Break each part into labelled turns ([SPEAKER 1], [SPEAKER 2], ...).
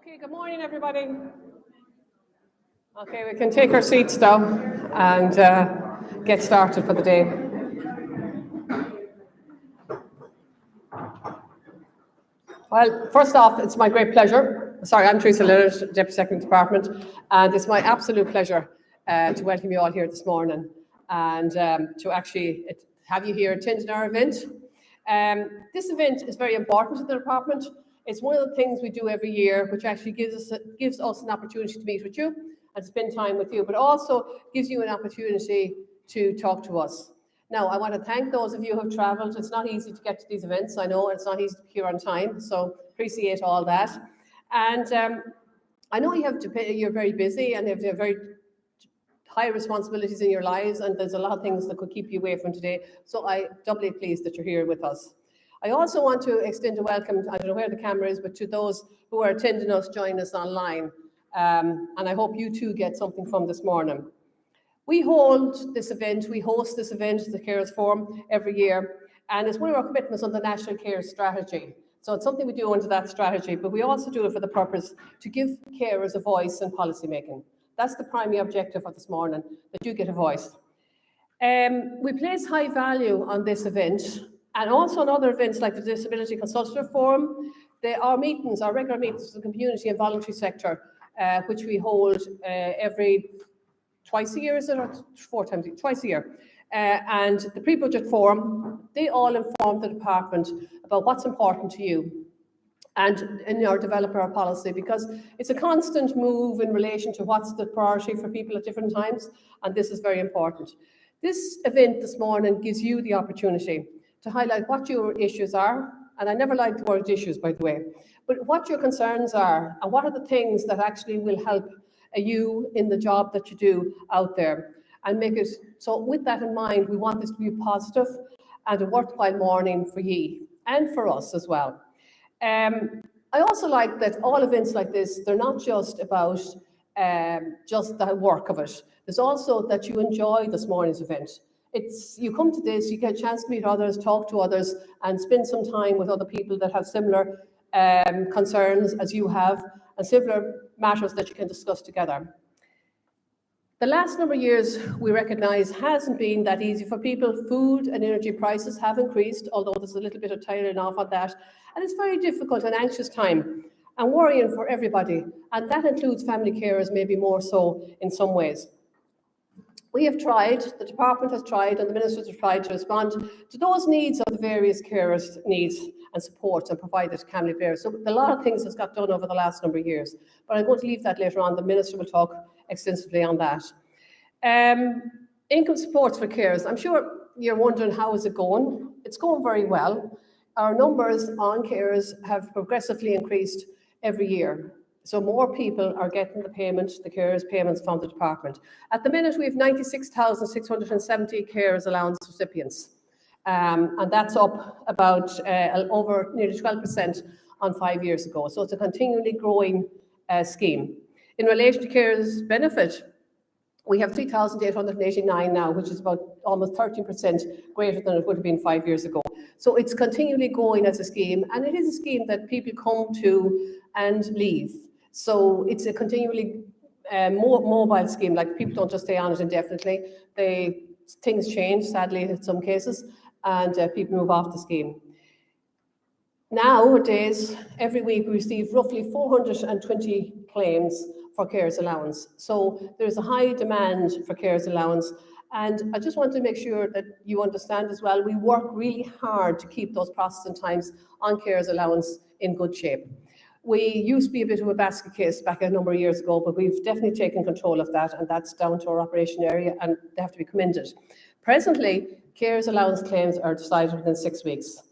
[SPEAKER 1] Okay, good morning, everybody. Okay, we can take our seats now and get started for the day. Well, first off, it's my great pleasure. Sorry, I'm Teresa Lillard, Deputy Secretary of the Department, and it's my absolute pleasure to welcome you all here this morning and to actually have you here attending our event. This event is very important to the department. It's one of the things we do every year, which actually gives us an opportunity to meet with you and spend time with you, but also gives you an opportunity to talk to us. Now, I want to thank those of you who have travelled. It's not easy to get to these events. I know it's not easy to be here on time, so appreciate all that. And I know you're very busy and you have very high responsibilities in your lives, and there's a lot of things that could keep you away from today. So I'm doubly pleased that you're here with us. I also want to extend a welcome, I don't know where the camera is, but to those who are attending us, join us online. And I hope you too get something from this morning. We host this event, the Carers Forum, every year, and it's one of our commitments on the National Care Strategy. So it's something we do under that strategy, but we also do it for the purpose to give carers a voice in policy making. That's the primary objective of this morning, that you get a voice. We place high value on this event and also on other events like the Disability Consultative Forum. Our regular meetings in the community and voluntary sector, which we hold every twice a year, is it, or 4 times, twice a year. And the pre-budget forum, they all inform the department about what's important to you and in our develop our policy, because it's a constant move in relation to what's the priority for people at different times, and this is very important. This event this morning gives you the opportunity to highlight what your issues are, and I never like the word issues, by the way, but what your concerns are and what are the things that actually will help you in the job that you do out there and make it. So with that in mind, we want this to be positive and a worthwhile morning for you and for us as well. I also like that all events like this, they're not just about just the work of it. There's also that you enjoy this morning's event. You come to this, you get a chance to meet others, talk to others, and spend some time with other people that have similar concerns as you have, and similar matters that you can discuss together. The last number of years, we recognise, hasn't been that easy for people. Food and energy prices have increased, although there's a little bit of tiring off on that. And it's very difficult and anxious time and worrying for everybody. And that includes family carers, maybe more so in some ways. We have tried, the department has tried, and the ministers have tried to respond to those needs of the various carers' needs and support and provided to family carers. So a lot of things has got done over the last number of years, but I'm going to leave that later on. The minister will talk extensively on that. Income supports for carers. I'm sure you're wondering, how is it going? It's going very well. Our numbers on carers have progressively increased every year. So more people are getting the carers payments from the department. At the minute, we have 96,670 carers allowance recipients. And that's up about over nearly 12% on 5 years ago. So it's a continually growing scheme. In relation to carers benefit, we have 3,889 now, which is about almost 13% greater than it would have been 5 years ago. So it's continually growing as a scheme, and it is a scheme that people come to and leave. So it's a continually more mobile scheme. Like, people don't just stay on it indefinitely. Things change, sadly, in some cases, and people move off the scheme. Nowadays, every week we receive roughly 420 claims for carers allowance. So there's a high demand for carers allowance. And I just want to make sure that you understand as well, we work really hard to keep those processing times on carers allowance in good shape. We used to be a bit of a basket case back a number of years ago, but we've definitely taken control of that, and that's down to our operation area, and they have to be commended. Presently, carers allowance claims are decided within 6 weeks.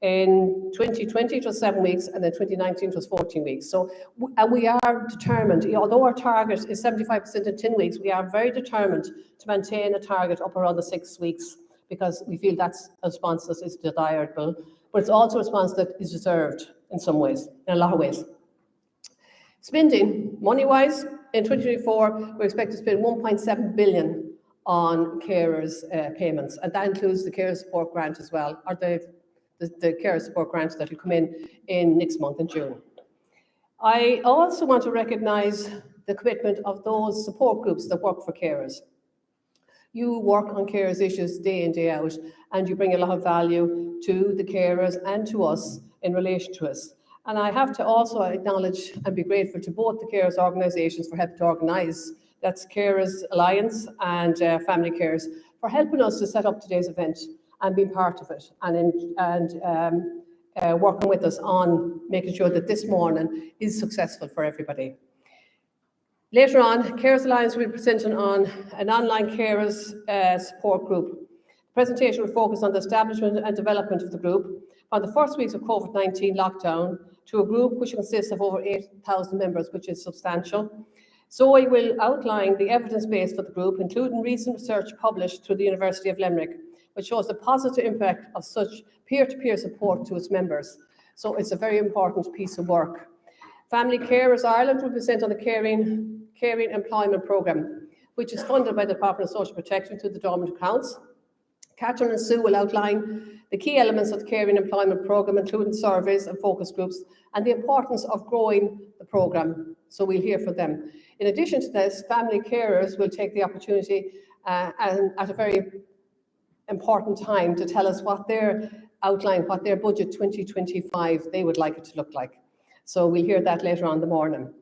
[SPEAKER 1] In 2020, it was 7 weeks, and then 2019, it was 14 weeks. So, and we are determined, although our target is 75% in 10 weeks, we are very determined to maintain a target up around the 6 weeks, because we feel that's a response that is desirable, but it's also a response that is deserved in some ways, in a lot of ways. Spending, money-wise, in 2024, we expect to spend 1.7 billion on carers payments, and that includes the Care Support Grant as well, or the Care Support Grant that will come in next month in June. I also want to recognise the commitment of those support groups that work for carers. You work on carers issues day in, day out, and you bring a lot of value to the carers and to us in relation to us. And I have to also acknowledge and be grateful to both the carers organisations for helping to organise, that's Carers Alliance and Family Carers, for helping us to set up today's event and being part of it and working with us on making sure that this morning is successful for everybody. Later on, Carers Alliance will be presenting on an online carers support group. The presentation will focus on the establishment and development of the group on the first weeks of COVID-19 lockdown to a group which consists of over 8,000 members, which is substantial. Zoe will outline the evidence base for the group, including recent research published through the University of Limerick, which shows the positive impact of such peer-to-peer support to its members. So it's a very important piece of work. Family Carers Ireland will present on the Caring Employment Programme, which is funded by the Department of Social Protection through the dormant accounts. Catherine and Sue will outline the key elements of the Caring Employment Programme, including surveys and focus groups, and the importance of growing the programme. So we'll hear from them. In addition to this, family carers will take the opportunity and at a very important time to tell us what their outline, what their budget 2025 they would like it to look like. So we'll hear that later on in the morning.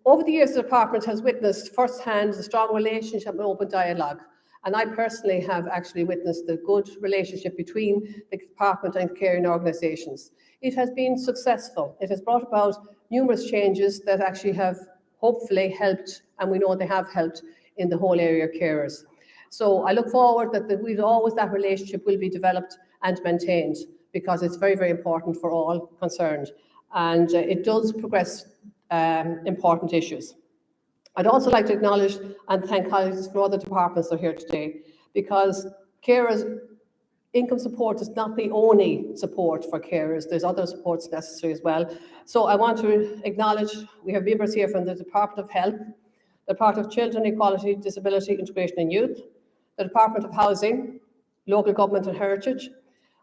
[SPEAKER 1] Over the years, the department has witnessed firsthand the strong relationship and open dialogue. And I personally have actually witnessed the good relationship between the department and caring organisations. It has been successful. It has brought about numerous changes that actually have hopefully helped, and we know they have helped in the whole area of carers. So I look forward that that relationship will be developed and maintained, because it's very, very important for all concerned. And it does progress important issues. I'd also like to acknowledge and thank colleagues from other departments that are here today, because carers income support is not the only support for carers. There's other supports necessary as well. So I want to acknowledge we have members here from the Department of Health, the Department of Children, Equality, Disability, Integration and Youth, the Department of Housing, Local Government and Heritage,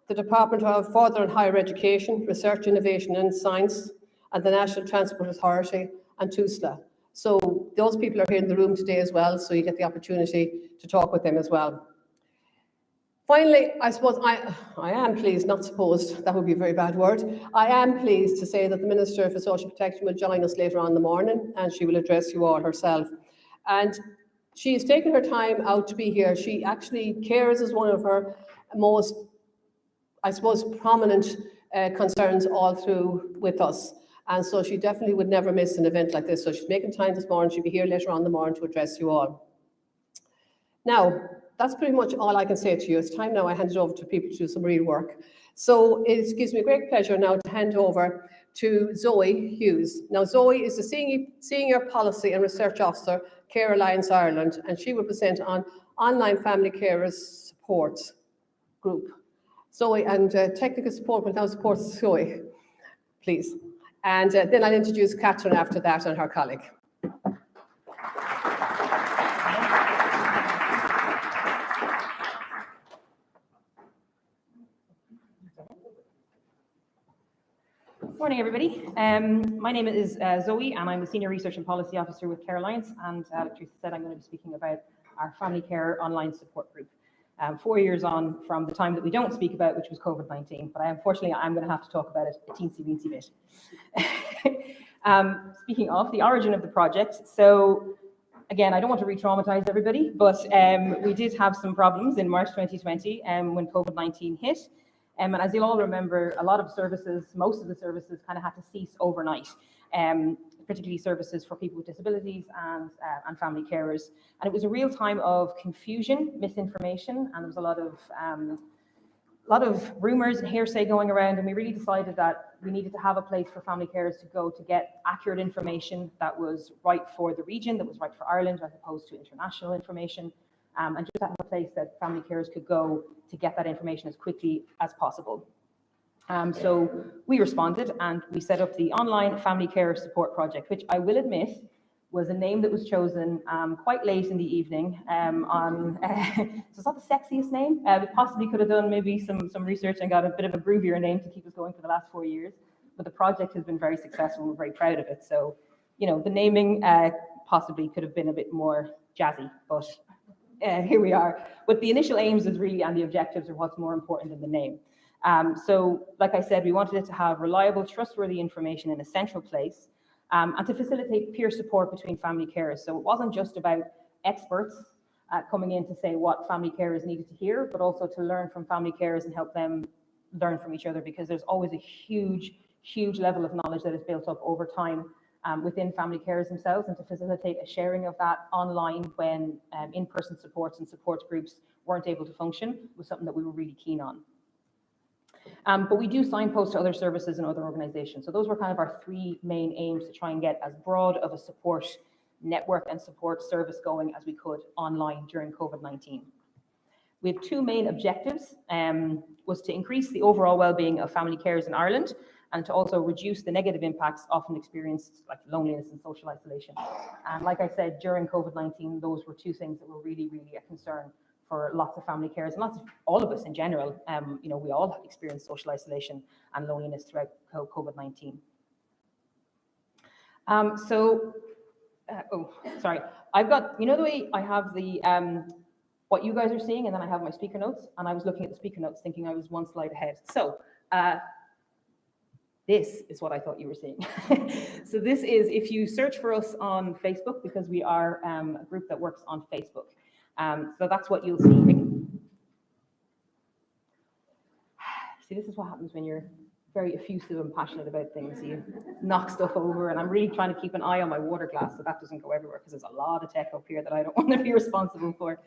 [SPEAKER 1] the Department of Further and Higher Education, Research, Innovation and Science, and the National Transport Authority and TUSLA. So those people are here in the room today as well, so you get the opportunity to talk with them as well. Finally, I suppose I am pleased, not supposed, that would be a very bad word. I am pleased to say that the Minister for Social Protection will join us later on in the morning, and she will address you all herself. And she's taken her time out to be here. She actually cares as one of her most, I suppose, prominent concerns all through with us. And so she definitely would never miss an event like this. So she's making time this morning. She'll be here later on in the morning to address you all. Now, that's pretty much all I can say to you. It's time now I hand it over to people to do some real work. So it gives me great pleasure now to hand over to Zoe Hughes. Now, Zoe is the Senior Policy and Research Officer, Care Alliance Ireland, and she will present on online family carers support group. Zoe, and technical support will now support Zoe, please. And then I'll introduce Catherine after that and her colleague.
[SPEAKER 2] Morning, everybody. My name is Zoe, and I'm the Senior Research and Policy Officer with Care Alliance. And like Teresa said, I'm going to be speaking about our family care online support group. 4 years on from the time that we don't speak about, which was COVID-19, but unfortunately I'm going to have to talk about it a teensy-weensy bit. Speaking of the origin of the project, so again, I don't want to re-traumatize everybody, but we did have some problems in March 2020 when COVID-19 hit. And as you'll all remember, a lot of services, most of the services kind of had to cease overnight, particularly services for people with disabilities and family carers. And it was a real time of confusion, misinformation, and there was a lot of rumors and hearsay going around. And we really decided that we needed to have a place for family carers to go to get accurate information that was right for the region, that was right for Ireland, as opposed to international information. And just have a place that family carers could go to get that information as quickly as possible. So we responded and we set up the Online Family Care Support Project, which I will admit was a name that was chosen quite late in the evening. So it's not the sexiest name. We possibly could have done maybe some research and got a bit of a groovier name to keep us going for the last 4 years. but the project has been very successful. We're very proud of it. So, you know, the naming possibly could have been a bit more jazzy, but here we are. But the initial aims is really, and the objectives are what's more important than the name. So, like I said, we wanted it to have reliable, trustworthy information in a central place, and to facilitate peer support between family carers. So it wasn't just about experts coming in to say what family carers needed to hear, but also to learn from family carers and help them learn from each other, because there's always a huge level of knowledge that is built up over time within family carers themselves, and to facilitate a sharing of that online when in-person supports and support groups weren't able to function was something that we were really keen on. But we do signpost to other services and other organizations. So those were kind of our three main aims, to try and get as broad of a support network and support service going as we could online during COVID-19. We have two main objectives, was to increase the overall well-being of family carers in Ireland, and to also reduce the negative impacts often experienced, like loneliness and social isolation. And like I said, during COVID-19, those were two things that were really a concern for lots of family carers and lots of all of us in general. You know, we all experienced social isolation and loneliness throughout COVID-19. Sorry, I've got, you know, the way I have the what you guys are seeing, and then I have my speaker notes, and I was looking at the speaker notes thinking I was one slide ahead. So this is what I thought you were seeing. So this is, if you search for us on Facebook, because we are a group that works on Facebook. So that's what you'll see. See, this is what happens when you're very effusive and passionate about things. You knock stuff over, and I'm really trying to keep an eye on my water glass so that doesn't go everywhere, because there's a lot of tech up here that I don't want to be responsible for.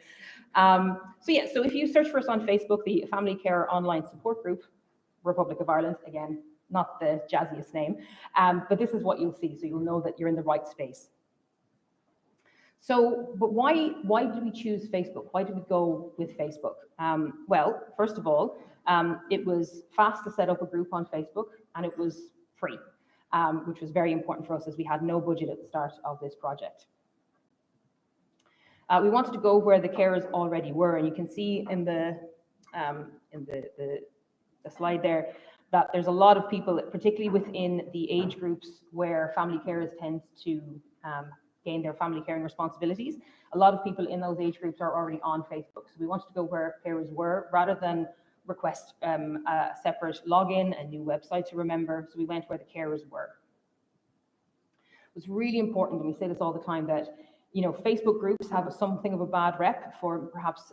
[SPEAKER 2] So if you search for us on Facebook, the Family Care Online Support Group, Republic of Ireland, again, not the jazziest name, but this is what you'll see, so you'll know that you're in the right space. So, but why did we choose Facebook? Why did we go with Facebook? Well, first of all, it was fast to set up a group on Facebook, and it was free, which was very important for us as we had no budget at the start of this project. We wanted to go where the carers already were, and you can see in the slide there that there's a lot of people, particularly within the age groups where family carers tend to gain their family caring responsibilities. A lot of people in those age groups are already on Facebook. So we wanted to go where carers were, rather than request a separate login, a new website to remember. So we went where the carers were. It was really important, and we say this all the time, that, you know, Facebook groups have something of a bad rep for perhaps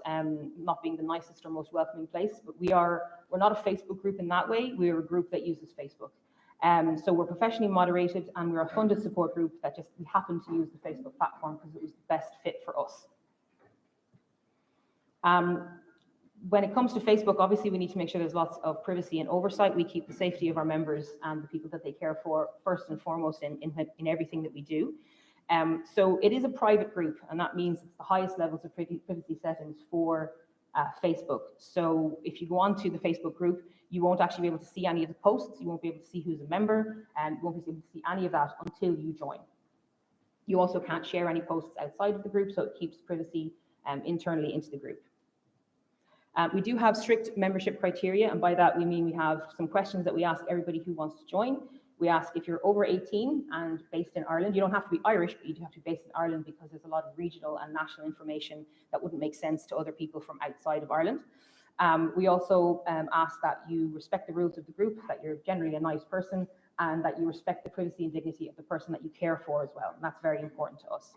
[SPEAKER 2] not being the nicest or most welcoming place, but we're not a Facebook group in that way. We're a group that uses Facebook. So we're professionally moderated, and we're a funded support group that just, we happen to use the Facebook platform because it was the best fit for us. When it comes to Facebook, obviously we need to make sure there's lots of privacy and oversight. We keep the safety of our members and the people that they care for first and foremost in everything that we do. So it is a private group, and that means it's the highest levels of privacy settings for Facebook. So if you go onto the Facebook group, you won't actually be able to see any of the posts, you won't be able to see who's a member, and you won't be able to see any of that until you join. You also can't share any posts outside of the group, so it keeps privacy internally into the group. We do have strict membership criteria, and by that we mean we have some questions that we ask everybody who wants to join. We ask if you're over 18 and based in Ireland. You don't have to be Irish, but you do have to be based in Ireland, because there's a lot of regional and national information that wouldn't make sense to other people from outside of Ireland. We also ask that you respect the rules of the group, that you're generally a nice person, and that you respect the privacy and dignity of the person that you care for as well. And that's very important to us.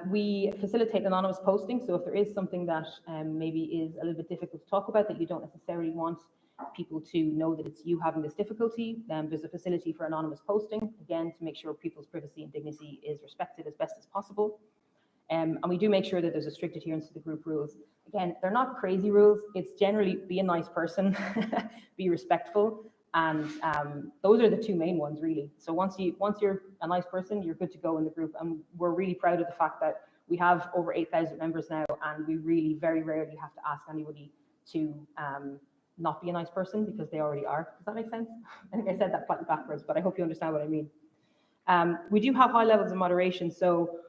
[SPEAKER 2] We facilitate anonymous posting, so if there is something that maybe is a little bit difficult to talk about, that you don't necessarily want people to know that it's you having this difficulty, then there's a facility for anonymous posting, again, to make sure people's privacy and dignity is respected as best as possible. And we do make sure that there's a strict adherence to the group rules. Again, they're not crazy rules. It's generally be a nice person, be respectful, and those are the two main ones, really. So once you're a nice person, you're good to go in the group. And we're really proud of the fact that we have over 8,000 members now, and we really very rarely have to ask anybody to not be a nice person, because they already are. Does that make sense? I think I said that slightly backwards, but I hope you understand what I mean. We do have high levels of moderation. So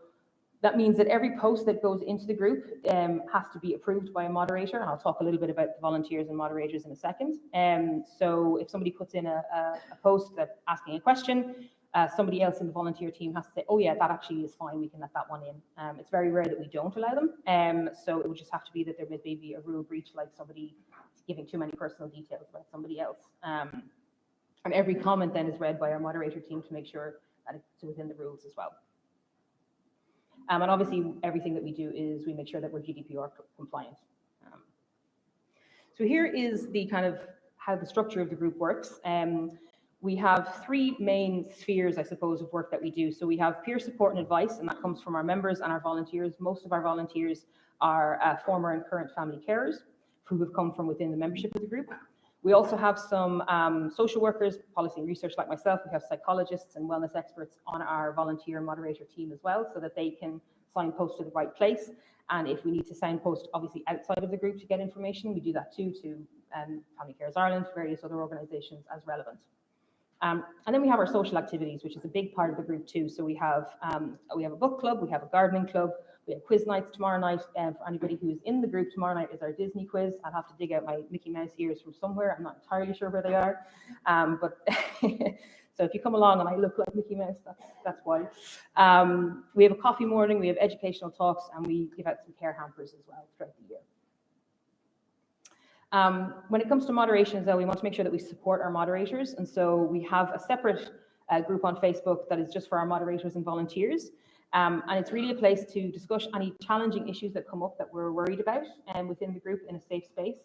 [SPEAKER 2] That means that every post that goes into the group has to be approved by a moderator. And I'll talk a little bit about the volunteers and moderators in a second. So if somebody puts in a post that's asking a question, somebody else in the volunteer team has to say, oh yeah, that actually is fine, we can let that one in. It's very rare that we don't allow them. So it would just have to be that there may be a rule breach, like somebody giving too many personal details about somebody else. And every comment then is read by our moderator team to make sure that it's within the rules as well. And obviously, everything that we do is we make sure that we're GDPR compliant. So here is the kind of how the structure of the group works. We have three main spheres, I suppose, of work that we do. So we have peer support and advice, and that comes from our members and our volunteers. Most of our volunteers are former and current family carers who have come from within the membership of the group. We also have some social workers, policy and research like myself. We have psychologists and wellness experts on our volunteer and moderator team as well, so that they can signpost to the right place. And if we need to signpost, obviously, outside of the group to get information, we do that too, to Family Carers Ireland, various other organisations as relevant. And then we have our social activities, which is a big part of the group too. So we have a book club, we have a gardening club, we have quiz nights tomorrow night. For anybody who is in the group, tomorrow night is our Disney quiz. I'll have to dig out my Mickey Mouse ears from somewhere. I'm not entirely sure where they are. But so if you come along and I look like Mickey Mouse, that's why. We have a coffee morning, we have educational talks, and we give out some care hampers as well throughout the year. When it comes to moderations, though, we want to make sure that we support our moderators. And so we have a separate group on Facebook that is just for our moderators and volunteers. And it's really a place to discuss any challenging issues that come up that we're worried about within the group in a safe space,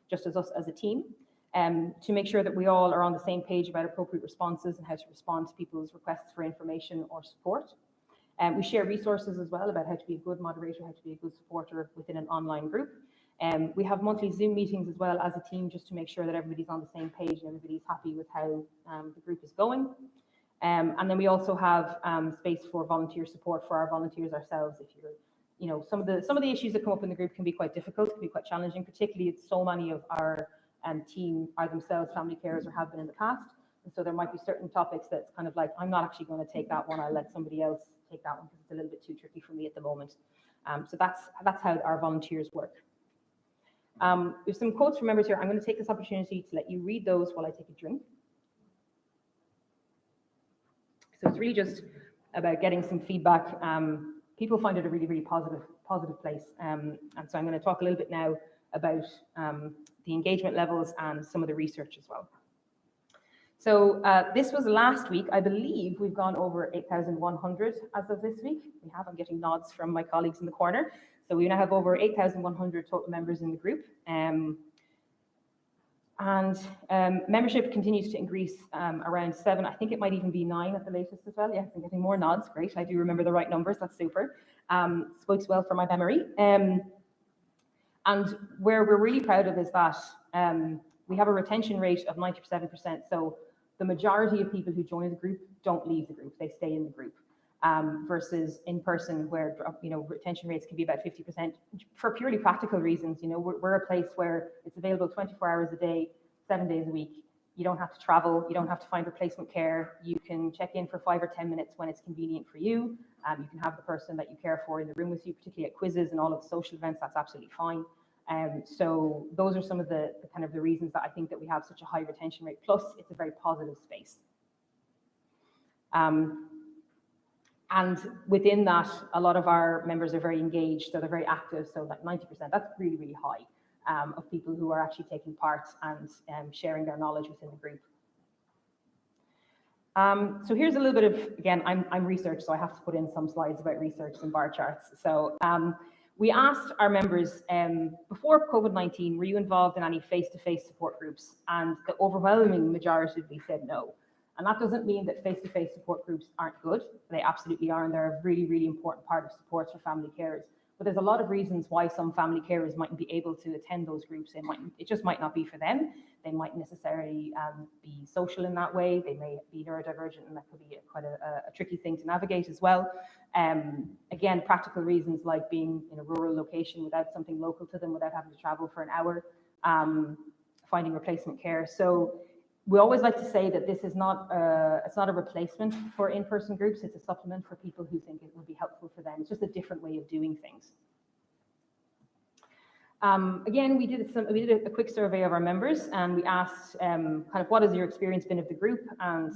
[SPEAKER 2] just as us as a team, to make sure that we all are on the same page about appropriate responses and how to respond to people's requests for information or support. We share resources as well about how to be a good moderator, how to be a good supporter within an online group. We have monthly Zoom meetings as well as a team, just to make sure that everybody's on the same page and everybody's happy with how the group is going. And then we also have space for volunteer support for our volunteers ourselves. If you're, some of the issues that come up in the group can be quite difficult, can be quite challenging, particularly if so many of our team are themselves family carers or have been in the past. And so there might be certain topics that's kind of like, I'm not actually going to take that one, I'll let somebody else take that one because it's a little bit too tricky for me at the moment. So that's how our volunteers work. There's some quotes from members here. I'm going to take this opportunity to let you read those while I take a drink. So it's really just about getting some feedback. People find it a really, really positive place. And so I'm going to talk a little bit now about the engagement levels and some of the research as well. So this was last week. I believe we've gone over 8,100 as of this week. We have. I'm getting nods from my colleagues in the corner. So we now have over 8,100 total members in the group. And membership continues to increase around 7. I think it might even be 9 at the latest as well. Yes, I'm getting more nods. Great. I do remember the right numbers. That's super. Speaks well for my memory. And where we're really proud of is that we have a retention rate of 97%. So the majority of people who join the group don't leave the group. They stay in the group. Versus in person, where retention rates can be about 50% for purely practical reasons. We're a place where it's available 24 hours a day, 7 days a week. You don't have to travel. You don't have to find replacement care. You can check in for 5 or 10 minutes when it's convenient for you. You can have the person that you care for in the room with you, particularly at quizzes and all of the social events. That's absolutely fine. So those are some of the kind of the reasons that I think that we have such a high retention rate. Plus, it's a very positive space. And within that, a lot of our members are very engaged, so they're very active. So like 90%, that's really, really high of people who are actually taking part and sharing their knowledge within the group. So here's a little bit of, again, I'm research, so I have to put in some slides about research and bar charts. So we asked our members before COVID-19, were you involved in any face-to-face support groups? And the overwhelming majority said no. And that doesn't mean that face-to-face support groups aren't good. They absolutely are, and they're a really, really important part of support for family carers. But there's a lot of reasons why some family carers mightn't be able to attend those groups. It just might not be for them. They might necessarily be social in that way. They may be neurodivergent, and that could be quite a tricky thing to navigate as well. Again, practical reasons like being in a rural location without something local to them, without having to travel for an hour, finding replacement care. So We always like to say that this is not it's not a replacement for in-person groups. It's a supplement for people who think it would be helpful for them. It's just a different way of doing things. Again, we did a quick survey of our members, and we asked kind of what has your experience been of the group, and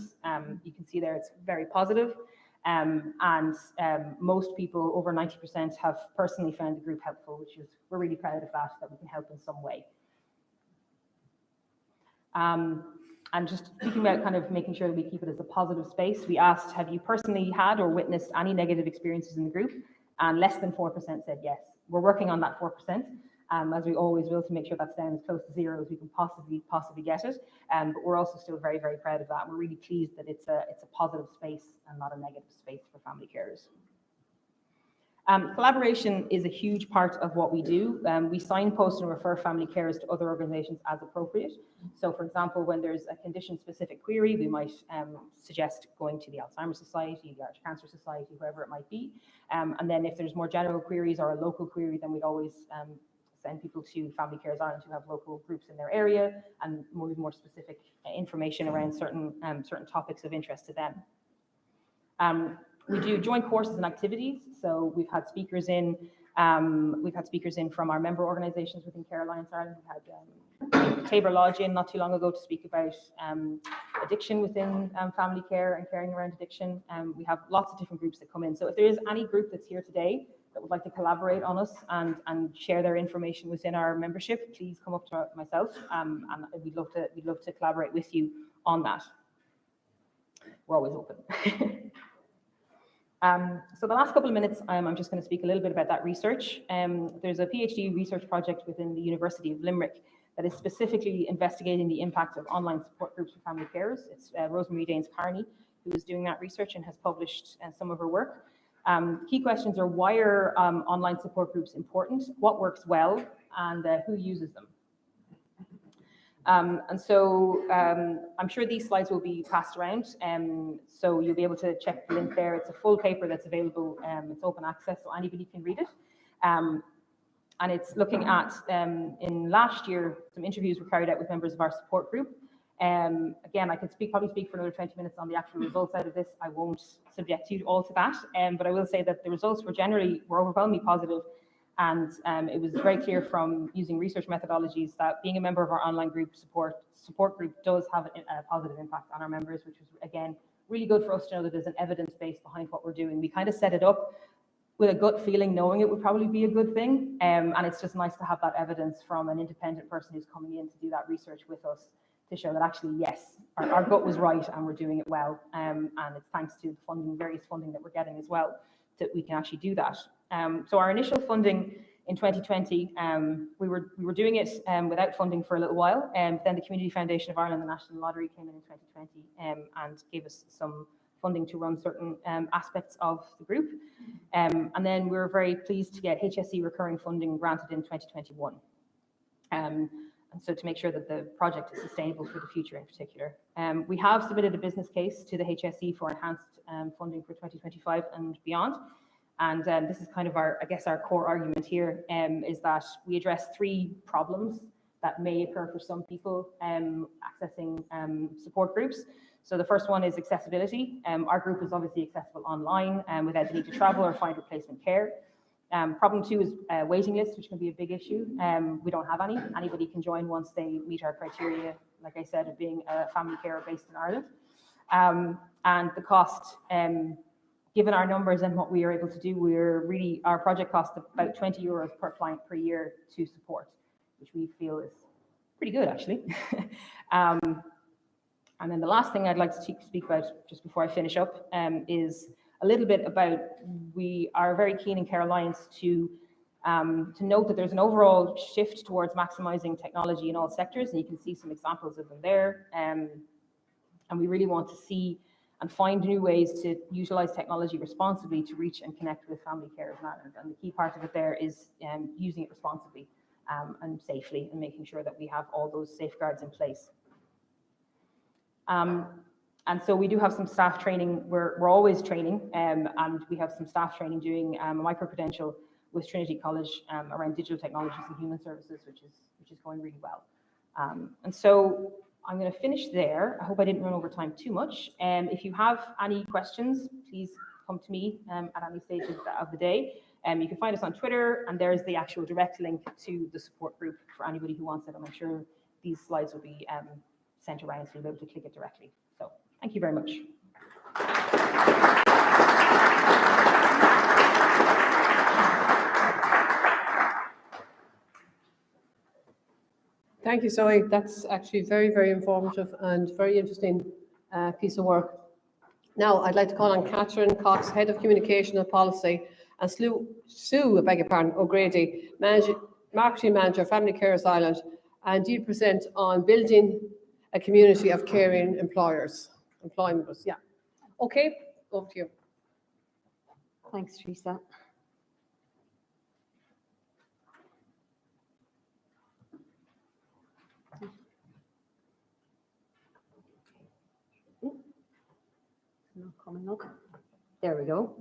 [SPEAKER 2] you can see there it's very positive. Most people, over 90%, have personally found the group helpful, which is, we're really proud of that we can help in some way. And just thinking about kind of making sure that we keep it as a positive space, we asked, have you personally had or witnessed any negative experiences in the group? And less than 4% said yes. We're working on that 4%, as we always will, to make sure that's down as close to zero as we can possibly get it. But we're also still very, very proud of that. We're really pleased that it's a positive space and not a negative space for family carers. Collaboration is a huge part of what we do. We signpost and refer family carers to other organisations as appropriate. So, for example, when there's a condition-specific query, we might suggest going to the Alzheimer's Society, the Irish Cancer Society, whoever it might be. And then if there's more general queries or a local query, then we'd always send people to Family Carers Ireland who have local groups in their area and more specific information around certain topics of interest to them. We do joint courses and activities. So we've had speakers in from our member organisations within Care Alliance Ireland. We had Tabor Lodge in not too long ago to speak about addiction within family care and caring around addiction. We have lots of different groups that come in. So if there is any group that's here today that would like to collaborate on us and share their information within our membership, please come up to myself, and we'd love to collaborate with you on that. We're always open. So the last couple of minutes, I'm just going to speak a little bit about that research. There's a PhD research project within the University of Limerick that is specifically investigating the impact of online support groups for family carers. It's Rosemary Daines-Carney who is doing that research and has published some of her work. Key questions are, why are online support groups important? What works well? And who uses them? I'm sure these slides will be passed around, so you'll be able to check the link there. It's a full paper that's available. It's open access, so anybody can read it. And it's looking at, in last year, some interviews were carried out with members of our support group. Again, I could probably speak for another 20 minutes on the actual results out of this. I won't subject you all to that, but I will say that the results were overwhelmingly positive. And it was very clear from using research methodologies that being a member of our online group support group does have a positive impact on our members, which was, again, really good for us to know that there's an evidence base behind what we're doing. We kind of set it up with a gut feeling, knowing it would probably be a good thing. And it's just nice to have that evidence from an independent person who's coming in to do that research with us to show that actually, yes, our gut was right and we're doing it well. And it's thanks to the various funding that we're getting as well, that we can actually do that. So our initial funding in 2020, we were doing it without funding for a little while, then the Community Foundation of Ireland, the National Lottery, came in 2020 and gave us some funding to run certain aspects of the group. And then we were very pleased to get HSE recurring funding granted in 2021. And so to make sure that the project is sustainable for the future in particular. We have submitted a business case to the HSE for enhanced funding for 2025 and beyond. And this is kind of our core argument here, is that we address 3 problems that may occur for some people accessing support groups. So the first one is accessibility. Our group is obviously accessible online without the need to travel or find replacement care. Problem 2 is waiting lists, which can be a big issue. We don't have any. Anybody can join once they meet our criteria, like I said, of being a family carer based in Ireland. And the cost, given our numbers and what we are able to do, our project costs about €20 per client per year to support, which we feel is pretty good, actually. And then the last thing I'd like to speak about just before I finish up is a little bit about, we are very keen in Care Alliance to note that there's an overall shift towards maximizing technology in all sectors, and you can see some examples of them there. And we really want to see and find new ways to utilize technology responsibly to reach and connect with family carers in Ireland. And the key part of it there is using it responsibly and safely, and making sure that we have all those safeguards in place. And so we do have some staff training. We're always training, and we have some staff training doing a micro-credential with Trinity College around digital technologies and human services, which is going really well. And so I'm going to finish there. I hope I didn't run over time too much. If you have any questions, please come to me at any stage of the day. You can find us on Twitter, and there's the actual direct link to the support group for anybody who wants it. And I'm sure these slides will be sent around, so you'll be able to click it directly. So thank you very much.
[SPEAKER 1] Thank you, Zoe. That's actually very, very informative and very interesting piece of work. Now, I'd like to call on Catherine Cox, Head of Communication and Policy, and Sue, I beg your pardon, O'Grady, Marketing Manager, Family Carers Ireland, and you present on building a community of caring employers. Yeah. Okay, over to you.
[SPEAKER 3] Thanks, Teresa. Not coming up. There we go.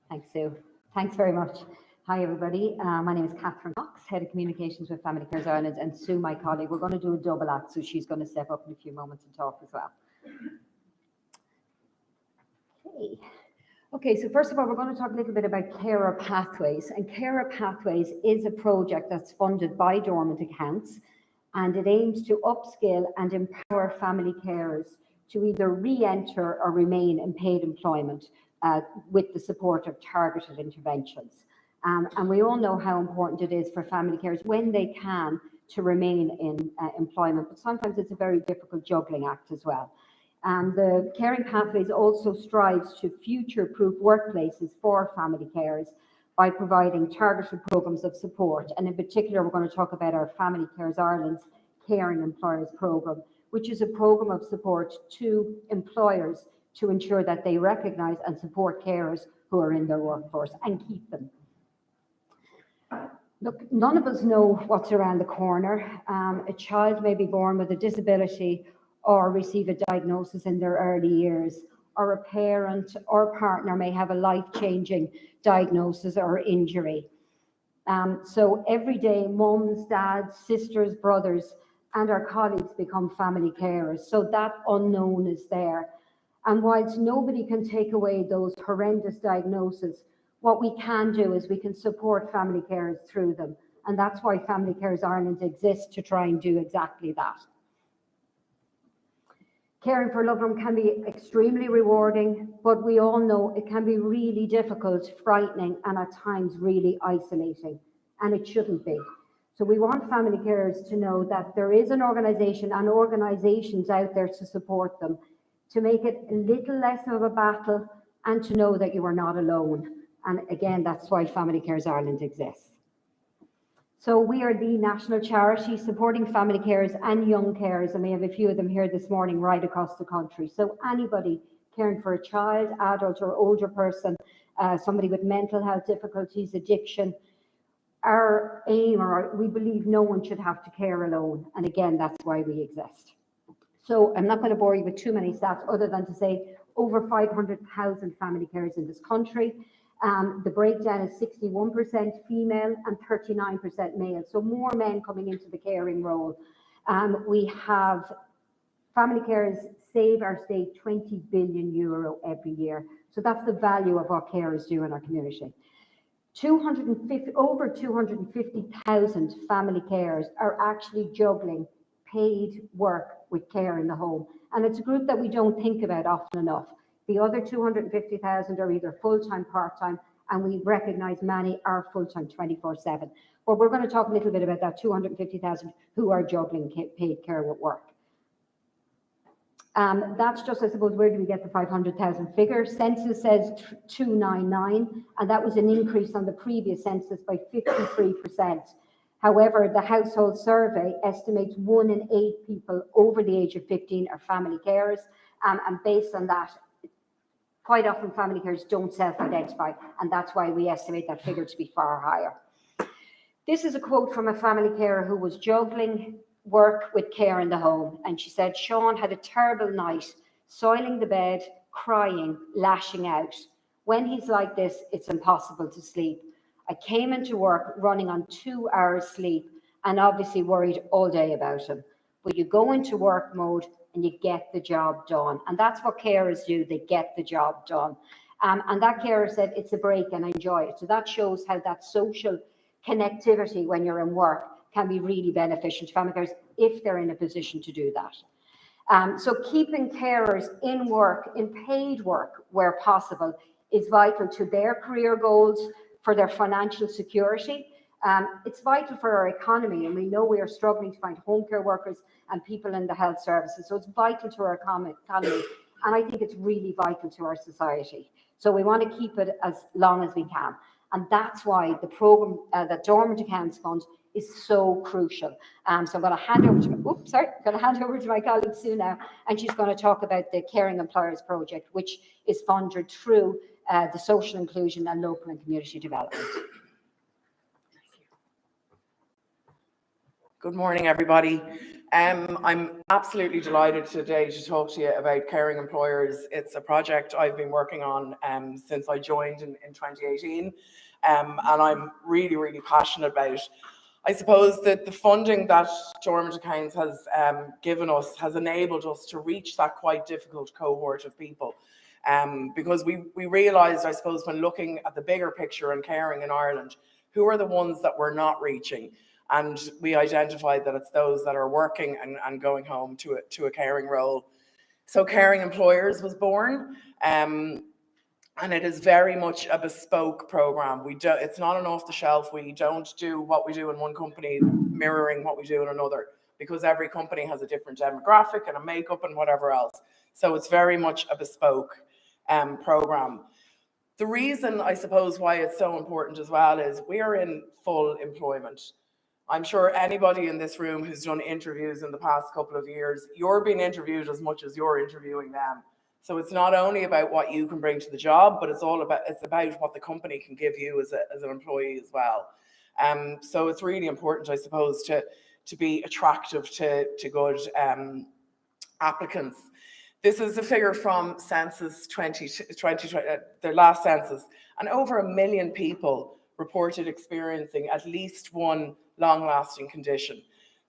[SPEAKER 3] Thanks, Sue. Thanks very much. Hi, everybody. My name is Catherine Cox, Head of Communications with Family Carers Ireland, and Sue, my colleague. We're going to do a double act, so she's going to step up in a few moments and talk as well. Okay, so first of all, we're going to talk a little bit about Carer Pathways. And Carer Pathways is a project that's funded by Dormant Accounts, and it aims to upskill and empower family carers to either re-enter or remain in paid employment with the support of targeted interventions. And we all know how important it is for family carers when they can to remain in employment, but sometimes it's a very difficult juggling act as well. The Caring Pathways also strives to future-proof workplaces for family carers by providing targeted programs of support. And in particular, we're going to talk about our Family Carers Ireland's Caring Employers Programme, which is a programme of support to employers to ensure that they recognise and support carers who are in their workforce and keep them. Look, none of us know what's around the corner. A child may be born with a disability or receive a diagnosis in their early years, or a parent or partner may have a life-changing diagnosis or injury. So every day, mums, dads, sisters, brothers, and our colleagues become family carers. So that unknown is there. And whilst nobody can take away those horrendous diagnoses, what we can do is we can support family carers through them. And that's why Family Carers Ireland exists, to try and do exactly that. Caring for a loved one can be extremely rewarding, but we all know it can be really difficult, frightening, and at times really isolating. And it shouldn't be. So we want family carers to know that there is an organisation and organisations out there to support them, to make it a little less of a battle, and to know that you are not alone. And again, that's why Family Carers Ireland exists. So we are the national charity supporting family carers and young carers, and we have a few of them here this morning right across the country. So anybody caring for a child, adult or older person, somebody with mental health difficulties, addiction, our aim, or we believe no one should have to care alone. And again, that's why we exist. So I'm not going to bore you with too many stats other than to say over 500,000 family carers in this country. The breakdown is 61% female and 39% male. So more men coming into the caring role. We have family carers save our state €20 billion every year. So that's the value of what carers do in our community. Over 250,000 family carers are actually juggling paid work with care in the home. And it's a group that we don't think about often enough. The other 250,000 are either full-time, part-time, and we recognise many are full-time 24/7. But we're going to talk a little bit about that 250,000 who are juggling paid care with work. That's just, I suppose, where do we get the 500,000 figure? Census says 299, and that was an increase on the previous census by 53%. However, the household survey estimates 1 in 8 people over the age of 15 are family carers, and based on that, quite often family carers don't self-identify, and that's why we estimate that figure to be far higher. This is a quote from a family carer who was juggling work with care in the home, and she said, "Sean had a terrible night, soiling the bed, crying, lashing out. When he's like this, it's impossible to sleep. I came into work running on 2 hours sleep and obviously worried all day about him. but you go into work mode and you get the job done. And that's what carers do, they get the job done. And that carer said it's a break and enjoy it. So that shows how that social connectivity when you're in work can be really beneficial to family carers if they're in a position to do that. So keeping carers in work, in paid work where possible, is vital to their career goals, for their financial security. It's vital for our economy, and we know we are struggling to find home care workers and people in the health services. So it's vital to our economy, and I think it's really vital to our society. So we want to keep it as long as we can. And that's why the programme, that Dormant Accounts Fund, is so crucial. So I'm going to hand over to my colleague Sue now, and she's going to talk about the Caring Employers Project, which is funded through the Social Inclusion and Local and Community Development.
[SPEAKER 4] Good morning, everybody. I'm absolutely delighted today to talk to you about Caring Employers. It's a project I've been working on since I joined in 2018, and I'm really, really passionate about it. I suppose that the funding that Dormant Accounts has given us has enabled us to reach that quite difficult cohort of people. Because we realised, I suppose, when looking at the bigger picture in caring in Ireland, who are the ones that we're not reaching? And we identified that it's those that are working and going home to a caring role. So Caring Employers was born, and it is very much a bespoke programme. It's not an off-the-shelf. We don't do what we do in one company mirroring what we do in another, because every company has a different demographic and a makeup and whatever else. So it's very much a bespoke programme. The reason, I suppose, why it's so important as well is we are in full employment. I'm sure anybody in this room who's done interviews in the past couple of years, you're being interviewed as much as you're interviewing them. So it's not only about what you can bring to the job, but it's about what the company can give you as an employee as well. So it's really important, I suppose, to be attractive to good applicants. This is a figure from Census 2020, their last census, and over 1 million people reported experiencing at least one long-lasting condition.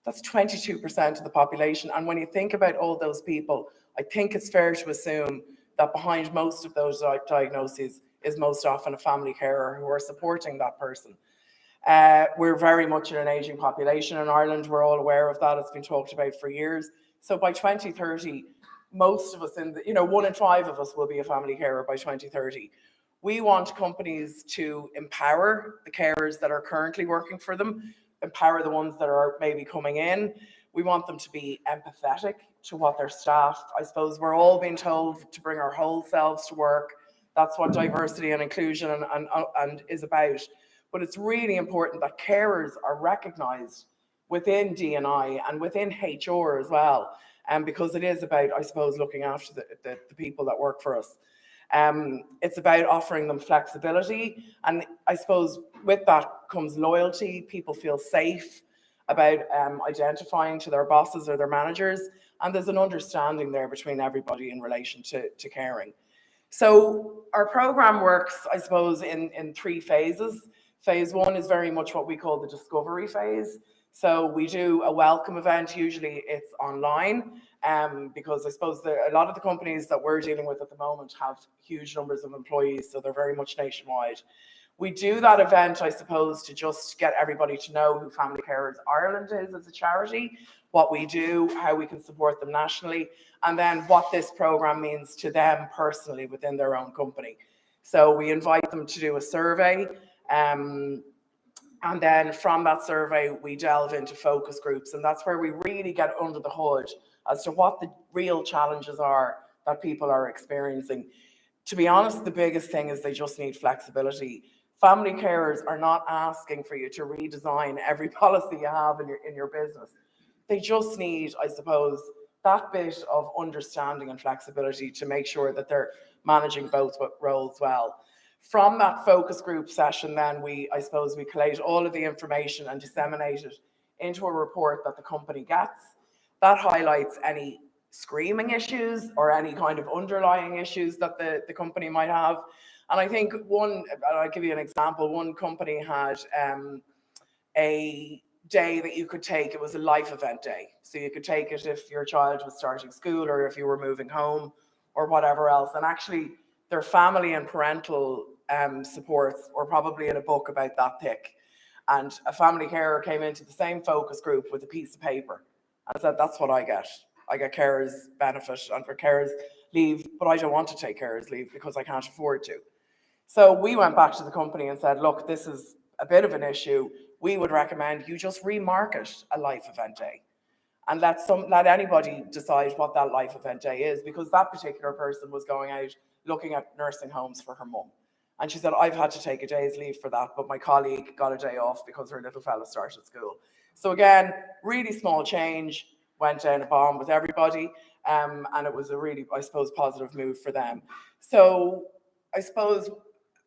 [SPEAKER 4] That's 22% of the population. And when you think about all those people, I think it's fair to assume that behind most of those diagnoses is most often a family carer who are supporting that person. We're very much in an ageing population in Ireland. We're all aware of that. It's been talked about for years. So by 2030, most of us 1 in 5 of us will be a family carer by 2030. We want companies to empower the carers that are currently working for them, empower the ones that are maybe coming in. We want them to be empathetic to what their staff, I suppose we're all being told to bring our whole selves to work. That's what diversity and inclusion and is about. But it's really important that carers are recognised within D&I and within HR as well, because it is about, I suppose, looking after the people that work for us. It's about offering them flexibility, and I suppose with that comes loyalty. People feel safe about identifying to their bosses or their managers, and there's an understanding there between everybody in relation to caring. So our programme works, I suppose, in 3 phases. Phase 1 is very much what we call the discovery phase. So we do a welcome event. Usually it's online, because I suppose a lot of the companies that we're dealing with at the moment have huge numbers of employees, so they're very much nationwide. We do that event, I suppose, to just get everybody to know who Family Carers Ireland is as a charity, what we do, how we can support them nationally, and then what this programme means to them personally within their own company. So we invite them to do a survey, and then from that survey, we delve into focus groups, and that's where we really get under the hood as to what the real challenges are that people are experiencing. To be honest, the biggest thing is they just need flexibility. Family carers are not asking for you to redesign every policy you have in your business. They just need, I suppose, that bit of understanding and flexibility to make sure that they're managing both roles well. From that focus group session, then we collate all of the information and disseminate it into a report that the company gets. That highlights any screaming issues or any kind of underlying issues that the company might have. And I think I'll give you an example. One company had a day that you could take. It was a life event day. So you could take it if your child was starting school or if you were moving home or whatever else. And actually their family and parental supports were probably in a book about that thick. And a family carer came into the same focus group with a piece of paper and said, that's what I get. I get carers benefit and for carers leave, but I don't want to take carers leave because I can't afford to. So we went back to the company and said, look, this is a bit of an issue. We would recommend you just remarket a life event day and let anybody decide what that life event day is, because that particular person was going out looking at nursing homes for her mum. And she said, I've had to take a day's leave for that, but my colleague got a day off because her little fella started school. So again, really small change, went down a bomb with everybody. And it was a really, I suppose, positive move for them. So I suppose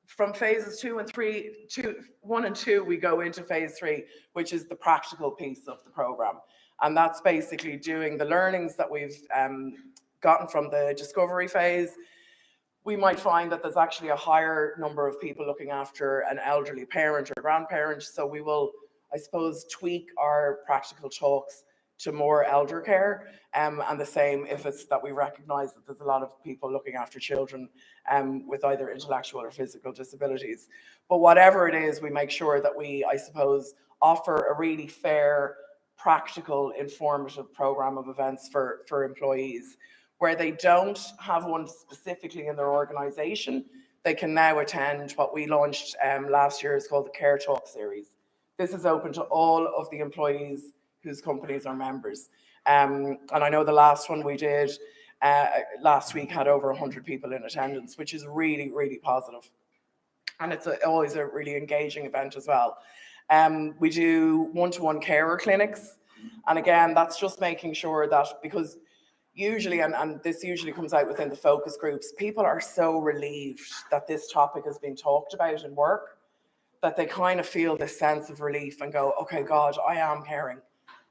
[SPEAKER 4] from phases 1 and 2, we go into phase 3, which is the practical piece of the program. And that's basically doing the learnings that we've gotten from the discovery phase. We might find that there's actually a higher number of people looking after an elderly parent or grandparent. So we will, I suppose, tweak our practical talks to more elder care, and the same if it's that we recognize that there's a lot of people looking after children with either intellectual or physical disabilities. But whatever it is, we make sure that we, I suppose, offer a really fair, practical, informative program of events for employees. Where they don't have one specifically in their organization, they can now attend what we launched last year. Is called the Care Talk series. This is open to all of the employees whose companies are members. And I know the last one we did last week had over 100 people in attendance, which is really, really positive. And it's always a really engaging event as well. We do one-to-one carer clinics. And again, that's just making sure that, because usually, and this usually comes out within the focus groups, people are so relieved that this topic has been talked about in work, that they kind of feel this sense of relief and go, okay, God, I am caring.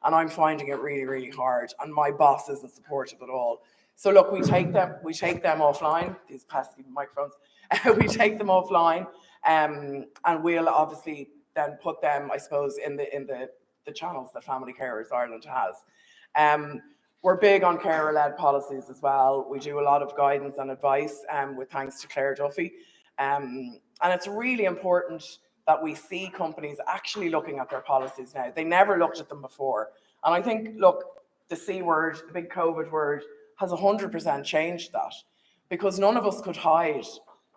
[SPEAKER 4] And I'm finding it really, really hard. And my boss isn't supportive at all. So look, we take them offline, these pesky microphones, we take them offline, and we'll obviously then put them, I suppose, in the channels that Family Carers Ireland has. We're big on carer-led policies as well. We do a lot of guidance and advice with thanks to Claire Duffy. And it's really important that we see companies actually looking at their policies now. They never looked at them before. And I think, look, the C word, the big COVID word, has 100% changed that, because none of us could hide,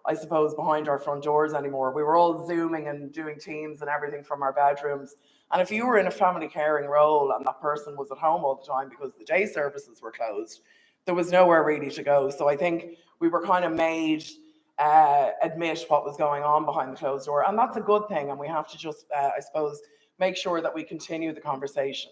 [SPEAKER 4] I suppose, behind our front doors anymore. We were all Zooming and doing Teams and everything from our bedrooms. And if you were in a family caring role and that person was at home all the time because the day services were closed, there was nowhere really to go. So I think we were kind of made admit what was going on behind the closed door. And that's a good thing. And we have to just, I suppose, make sure that we continue the conversation.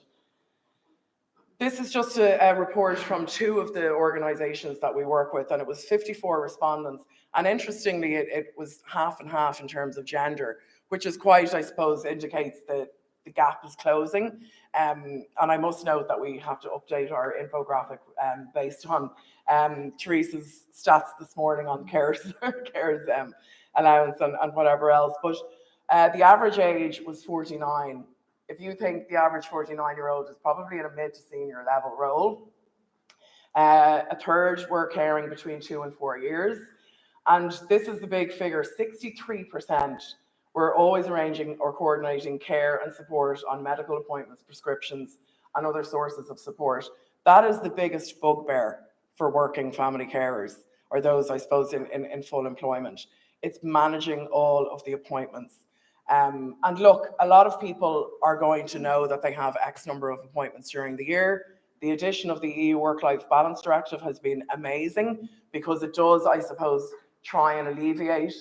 [SPEAKER 4] This is just a report from 2 of the organisations that we work with, and it was 54 respondents. And interestingly, it was half and half in terms of gender, which is quite, I suppose, indicates that the gap is closing. And I must note that we have to update our infographic based on Teresa's stats this morning on carers allowance and whatever else. But the average age was 49. If you think the average 49-year-old is probably in a mid to senior level role, a third were caring between 2 and 4 years. And this is the big figure, 63% were always arranging or coordinating care and support on medical appointments, prescriptions, and other sources of support. That is the biggest bugbear for working family carers, or those, I suppose, in full employment. It's managing all of the appointments. And look, a lot of people are going to know that they have X number of appointments during the year. The addition of the EU Work-Life Balance Directive has been amazing, because it does, I suppose, try and alleviate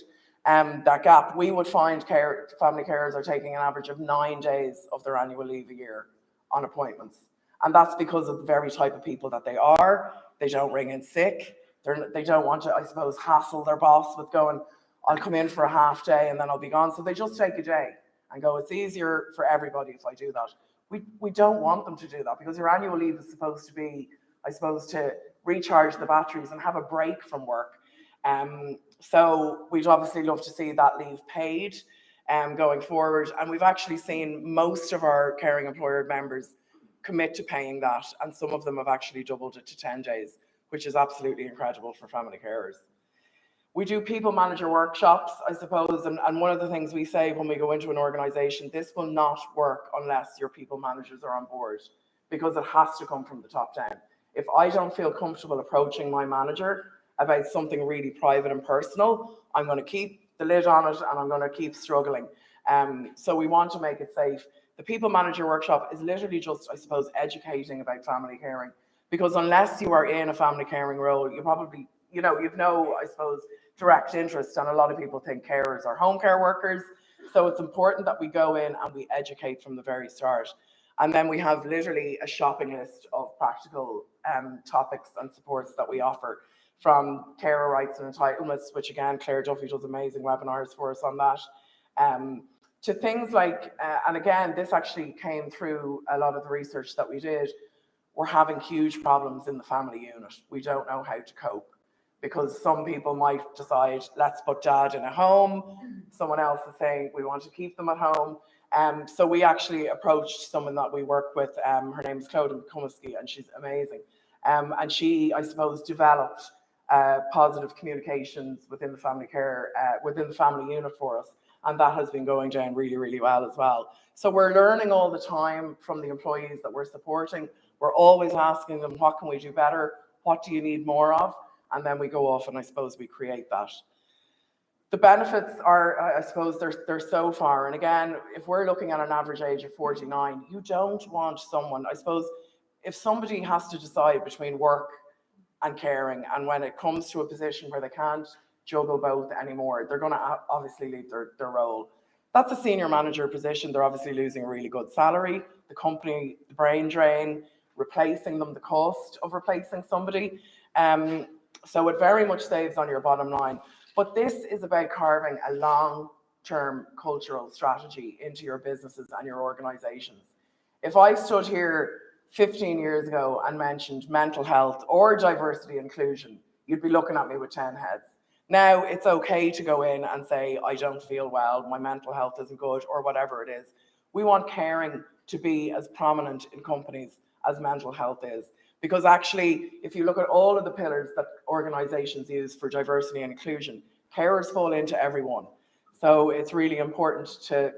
[SPEAKER 4] that gap. We would find family carers are taking an average of 9 days of their annual leave a year on appointments. And that's because of the very type of people that they are. They don't ring in sick. They don't want to, I suppose, hassle their boss with going, I'll come in for a half day and then I'll be gone. So they just take a day and go, it's easier for everybody if I do that. We don't want them to do that, because your annual leave is supposed to be, I suppose, to recharge the batteries and have a break from work. So we'd obviously love to see that leave paid. going forward. And we've actually seen most of our caring employer members commit to paying that. And some of them have actually doubled it to 10 days, which is absolutely incredible for family carers. We do people manager workshops, I suppose, and one of the things we say when we go into an organisation, this will not work unless your people managers are on board, because it has to come from the top down. If I don't feel comfortable approaching my manager about something really private and personal, I'm going to keep the lid on it and I'm going to keep struggling. So we want to make it safe. The people manager workshop is literally just, I suppose, educating about family caring, because unless you are in a family caring role, you probably, you've no, I suppose, direct interest. And a lot of people think carers are home care workers. So it's important that we go in and we educate from the very start. And then we have literally a shopping list of practical topics and supports that we offer, from carer rights and entitlements, which again, Claire Duffy does amazing webinars for us on that, to things like, and again, this actually came through a lot of the research that we did, we're having huge problems in the family unit. We don't know how to cope, because some people might decide, let's put dad in a home. Someone else is saying, we want to keep them at home. So we actually approached someone that we work with. Her name is Clodagh McCumasky, and she's amazing. And she, I suppose, developed positive communications within the family care, within the family unit for us. And that has been going down really, really well as well. So we're learning all the time from the employees that we're supporting. We're always asking them, what can we do better? What do you need more of? And then we go off and I suppose we create that. The benefits are, I suppose, they're so far. And again, if we're looking at an average age of 49, you don't want someone, I suppose, if somebody has to decide between work and caring, and when it comes to a position where they can't juggle both anymore, they're going to obviously leave their role. That's a senior manager position. They're obviously losing a really good salary. The company, the brain drain, replacing them, the cost of replacing somebody. So it very much saves on your bottom line. But this is about carving a long-term cultural strategy into your businesses and your organizations. If I stood here 15 years ago and mentioned mental health or diversity inclusion, you'd be looking at me with 10 heads. Now it's okay to go in and say, I don't feel well, my mental health isn't good, or whatever it is. We want caring to be as prominent in companies as mental health is. Because actually, if you look at all of the pillars that organizations use for diversity and inclusion, carers fall into every one. So it's really important to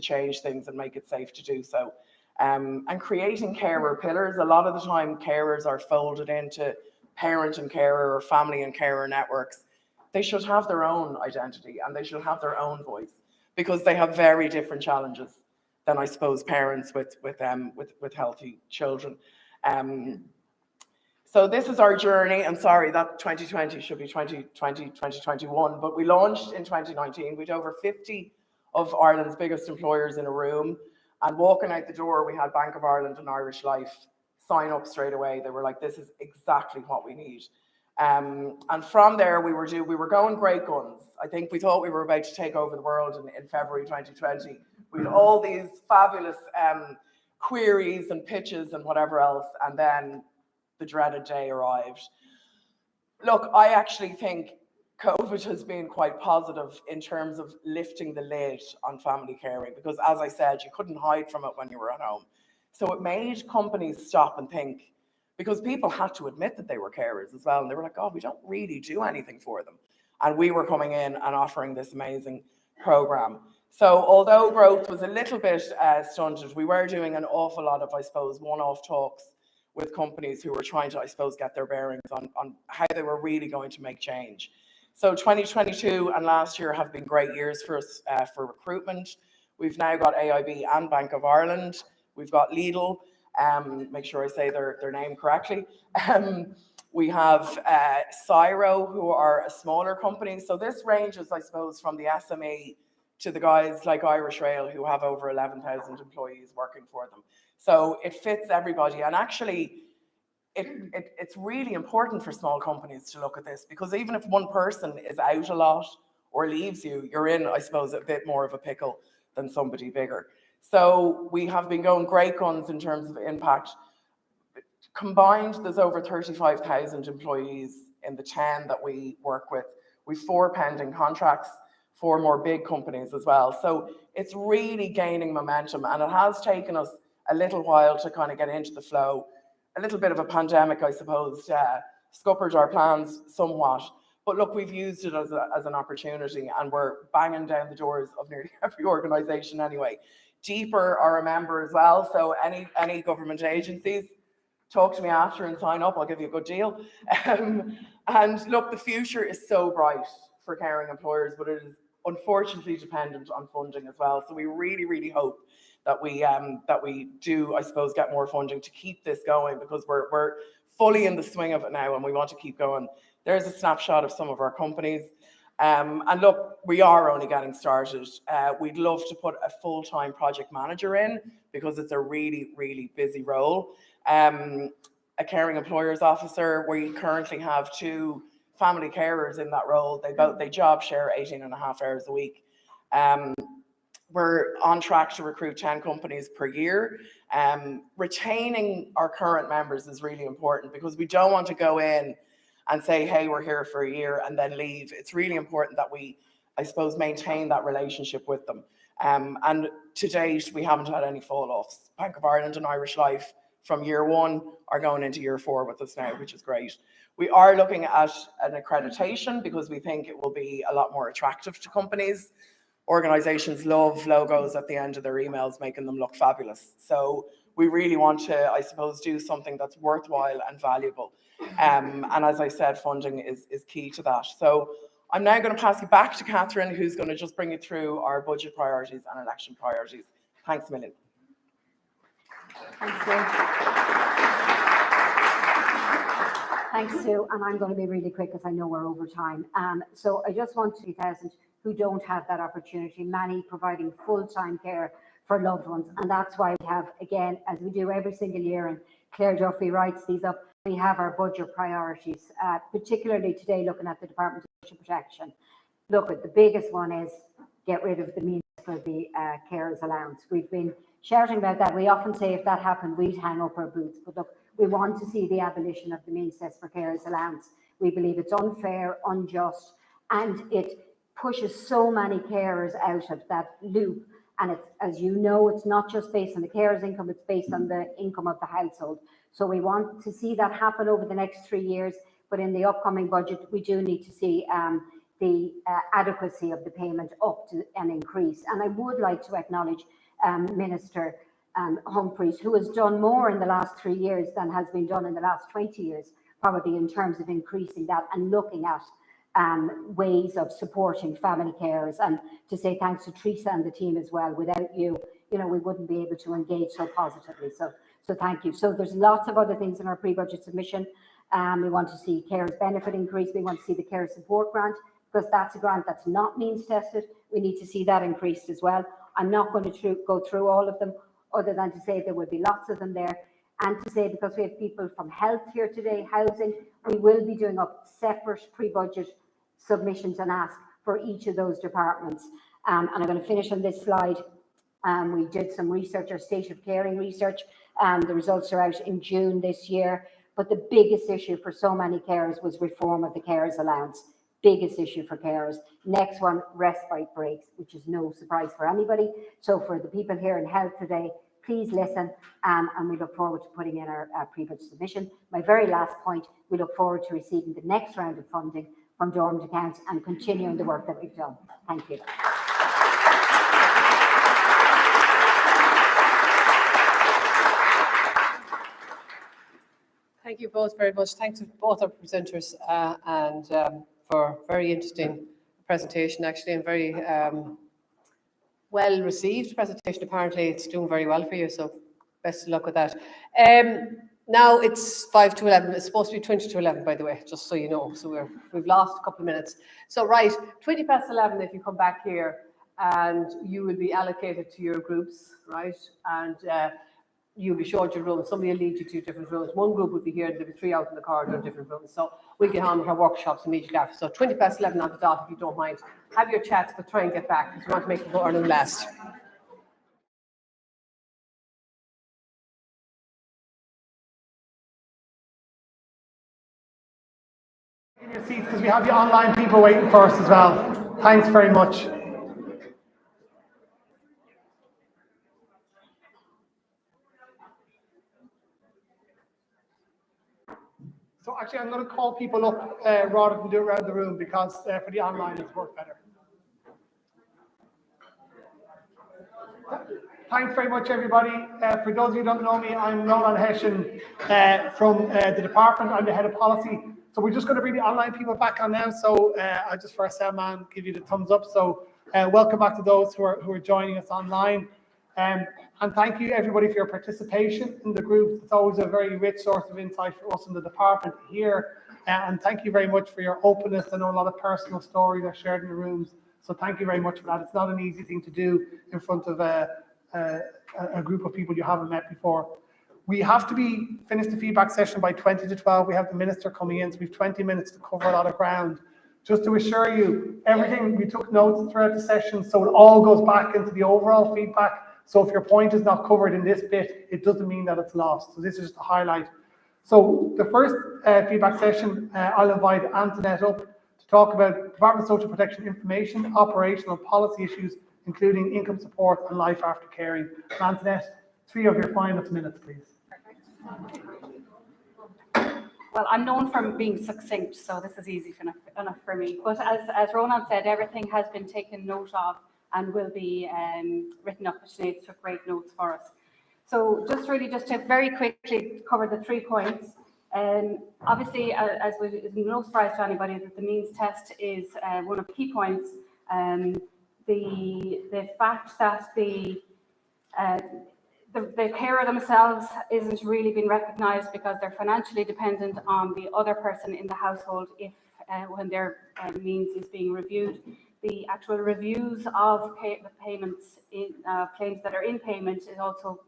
[SPEAKER 4] change things and make it safe to do so. And creating carer pillars, a lot of the time carers are folded into parent and carer or family and carer networks. They should have their own identity and they should have their own voice, because they have very different challenges than, I suppose, parents with healthy children. So this is our journey, and sorry, that 2020 should be 2020, 2021, but we launched in 2019. We had over 50 of Ireland's biggest employers in a room, and walking out the door, we had Bank of Ireland and Irish Life sign up straight away. They were like, this is exactly what we need. And from there, we were going great guns. I think we thought we were about to take over the world in February 2020. We had all these fabulous queries and pitches and whatever else, and then the dreaded day arrived. Look, I actually think COVID has been quite positive in terms of lifting the lid on family caring, because as I said, you couldn't hide from it when you were at home. So it made companies stop and think, because people had to admit that they were carers as well. And they were like, oh, we don't really do anything for them. And we were coming in and offering this amazing program. So although growth was a little bit stunted, we were doing an awful lot of, I suppose, one-off talks with companies who were trying to, I suppose, get their bearings on how they were really going to make change. So 2022 and last year have been great years for us for recruitment. We've now got AIB and Bank of Ireland. We've got Lidl, make sure I say their name correctly. We have Cyro, who are a smaller company. So this ranges, I suppose, from the SME to the guys like Irish Rail, who have over 11,000 employees working for them. So it fits everybody. And actually, it's really important for small companies to look at this, because even if one person is out a lot or leaves you, you're in, I suppose, a bit more of a pickle than somebody bigger. So we have been going great guns in terms of impact. Combined, there's over 35,000 employees in the 10 that we work with. We've 4 pending contracts. for more big companies as well. So it's really gaining momentum, and it has taken us a little while to kind of get into the flow. A little bit of a pandemic, I suppose, scuppered our plans somewhat. But look, we've used it as an opportunity, and we're banging down the doors of nearly every organisation anyway. Deeper are a member as well, so any government agencies, talk to me after and sign up, I'll give you a good deal. And look, the future is so bright for caring employers, but it is unfortunately dependent on funding as well. So we really, really hope that we do, I suppose, get more funding to keep this going, because we're fully in the swing of it now and we want to keep going. There's a snapshot of some of our companies. And look, we are only getting started. We'd love to put a full-time project manager in, because it's a really, really busy role. A caring employers officer, we currently have 2 family carers in that role. They job share 18.5 hours a week. We're on track to recruit 10 companies per year. Retaining our current members is really important, because we don't want to go in and say, hey, we're here for a year and then leave. It's really important that we, I suppose, maintain that relationship with them. And to date, we haven't had any fall-offs. Bank of Ireland and Irish Life from year 1 are going into year 4 with us now, which is great. We are looking at an accreditation, because we think it will be a lot more attractive to companies. Organizations love logos at the end of their emails, making them look fabulous. So we really want to, I suppose, do something that's worthwhile and valuable. And as I said, funding is key to that. So I'm now going to pass you back to Catherine, who's going to just bring you through our budget priorities and election priorities. Thanks a million.
[SPEAKER 3] Thanks, Sue. Thanks, Sue. And I'm going to be really quick, because I know we're over time. So I just want 2,000 who don't have that opportunity, many providing full-time care for loved ones. And that's why we have, again, as we do every single year, and Claire Duffy writes these up, we have our budget priorities, particularly today looking at the Department of Social Protection. Look, the biggest one is get rid of the means for the carers allowance. We've been shouting about that. We often say if that happened, we'd hang up our boots. But look, we want to see the abolition of the means test for carers allowance. We believe it's unfair, unjust, and it pushes so many carers out of that loop. And it's, as you know, it's not just based on the carer's income, it's based on the income of the household. So we want to see that happen over the next 3 years, but in the upcoming budget, we do need to see the adequacy of the payment up to an increase. And I would like to acknowledge Minister Humphreys, who has done more in the last 3 years than has been done in the last 20 years, probably in terms of increasing that and looking at ways of supporting family carers, and to say thanks to Teresa and the team as well. Without you, we wouldn't be able to engage so positively. So thank you. So there's lots of other things in our pre-budget submission. We want to see carers benefit increase. We want to see the care support grant, because that's a grant that's not means tested. We need to see that increased as well. I'm not going to go through all of them, other than to say there will be lots of them there. And to say, because we have people from health here today, housing, we will be doing up separate pre-budget submissions and ask for each of those departments. And I'm going to finish on this slide. We did some research, our state of caring research. The results are out in June this year. But the biggest issue for so many carers was reform of the carers allowance. Biggest issue for carers. Next one, respite breaks, which is no surprise for anybody. So for the people here in health today, please listen, and we look forward to putting in our pre-budget submission. My very last point, we look forward to receiving the next round of funding from Dormant Accounts and continuing the work that we've done. Thank you.
[SPEAKER 1] Thank you both very much. Thanks to both our presenters and for a very interesting presentation, actually, and very well received presentation. Apparently it's doing very well for you, so best of luck with that. Now it's 5 to 11. It's supposed to be 20 to 11, by the way, just so you know. So we've lost a couple of minutes. So right, 20 past 11, if you come back here, and you will be allocated to your groups, right? And you'll be showed your rooms. Somebody will lead you to different rooms. One group will be here, and there'll be 3 out in the corridor in different rooms. So we'll get on with our workshops immediately after. So 20 past 11 on the dot, if you don't mind. Have your chats, but try and get back, because we want to make the morning last.
[SPEAKER 5] In your seats, because we have the online people waiting for us as well. Thanks very much. So actually, I'm going to call people up rather than do it around the room, because for the online it's worked better. Thanks very much, everybody. For those of you who don't know me, I'm Roland Hessian from the department. I'm the head of policy. So we're just going to bring the online people back on now. So I just for a second give you the thumbs up. So welcome back to those who are joining us online. And thank you, everybody, for your participation in the group. It's always a very rich source of insight for us in the department here. And thank you very much for your openness. I know a lot of personal stories are shared in the rooms. So thank you very much for that. It's not an easy thing to do in front of a group of people you haven't met before. We have to finish the feedback session by 20 to 12. We have the minister coming in, so we have 20 minutes to cover a lot of ground. Just to assure you, everything, we took notes throughout the session, so it all goes back into the overall feedback. So if your point is not covered in this bit, it doesn't mean that it's lost. So this is just a highlight. So the first feedback session, I'll invite Antoinette up to talk about Department of Social Protection information, operational policy issues, including income support and life after caring. Antoinette, 3 of your finest minutes, please.
[SPEAKER 6] Well, I'm known for being succinct, so this is easy enough for me. But as Ronan said, everything has been taken note of and will be written up. Sinead took great notes for us. So just to very quickly cover the 3 points. Obviously, as is no surprise to anybody, that the means test is one of the key points. The fact that the carer themselves isn't really being recognised because they're financially dependent on the other person in the household when their means is being reviewed. The actual reviews of payments in claims that are in payment is also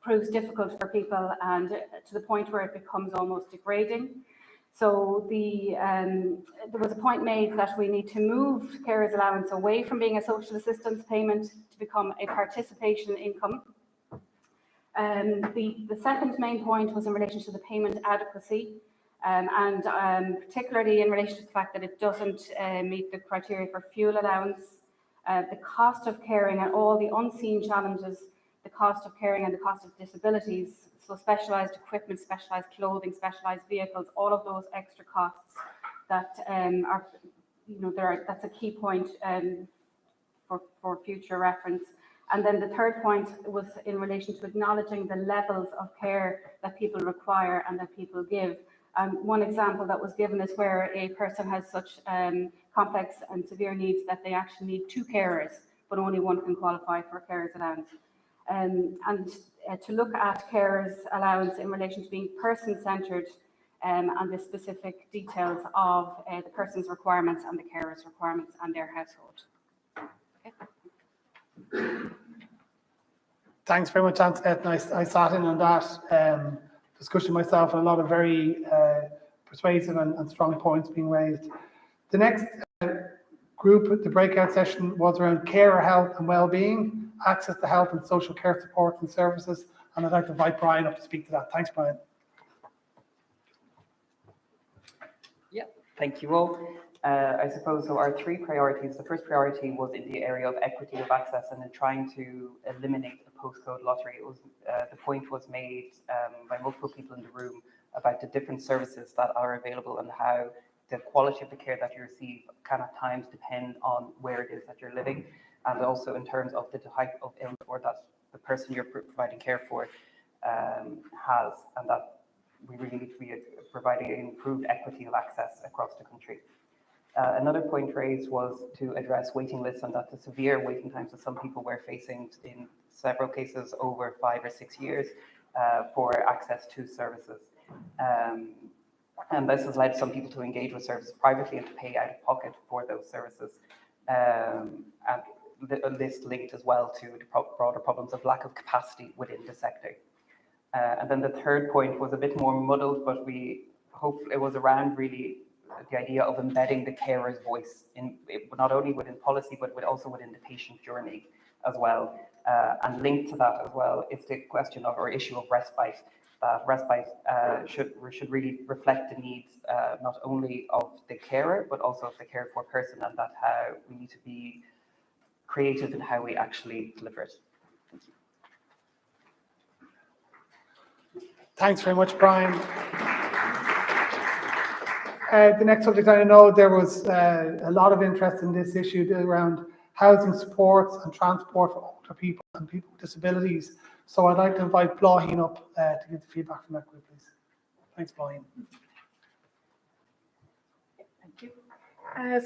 [SPEAKER 6] proves difficult for people, and to the point where it becomes almost degrading. So there was a point made that we need to move carers allowance away from being a social assistance payment to become a participation income. The second main point was in relation to the payment adequacy, and particularly in relation to the fact that it doesn't meet the criteria for fuel allowance, the cost of caring and all the unseen challenges, the cost of caring and the cost of disabilities, so specialised equipment, specialised clothing, specialised vehicles, all of those extra costs that that's a key point for future reference. And then the third point was in relation to acknowledging the levels of care that people require and that people give. One example that was given is where a person has such complex and severe needs that they actually need 2 carers, but only one can qualify for a carer's allowance. And to look at carers allowance in relation to being person-centred and the specific details of the person's requirements and the carer's requirements and their household. Okay.
[SPEAKER 5] Thanks very much, Antoinette. I sat in on that discussion myself, and a lot of very persuasive and strong points being raised. The next group, the breakout session, was around carer health and well-being, access to health and social care support and services, and I'd like to invite Brian up to speak to that. Thanks, Brian.
[SPEAKER 7] Yeah, thank you all. I suppose so our 3 priorities. The first priority was in the area of equity of access and in trying to eliminate the postcode lottery. It was the point was made by multiple people in the room about the different services that are available and how the quality of the care that you receive can at times depend on where it is that you're living, and also in terms of the type of illness or that the person you're providing care for has, and that we really need to be providing improved equity of access across the country. Another point raised was to address waiting lists, and that the severe waiting times that some people were facing in several cases over 5 or 6 years for access to services. And this has led some people to engage with services privately and to pay out of pocket for those services. And this linked as well to the broader problems of lack of capacity within the sector. And then the third point was a bit more muddled, but we hope it was around really the idea of embedding the carer's voice not only within policy, but also within the patient journey as well. And linked to that as well is the question of or issue of respite. that respite should really reflect the needs not only of the carer, but also of the cared for person, and that how we need to be creative in how we actually deliver it. Thank you.
[SPEAKER 5] Thanks very much, Brian. The next subject, I know there was a lot of interest in this issue around housing supports and transport for older people and people with disabilities. So I'd like to invite Bláthín up to get the feedback from that group, please. Thanks, Bláthín.
[SPEAKER 8] Thank you.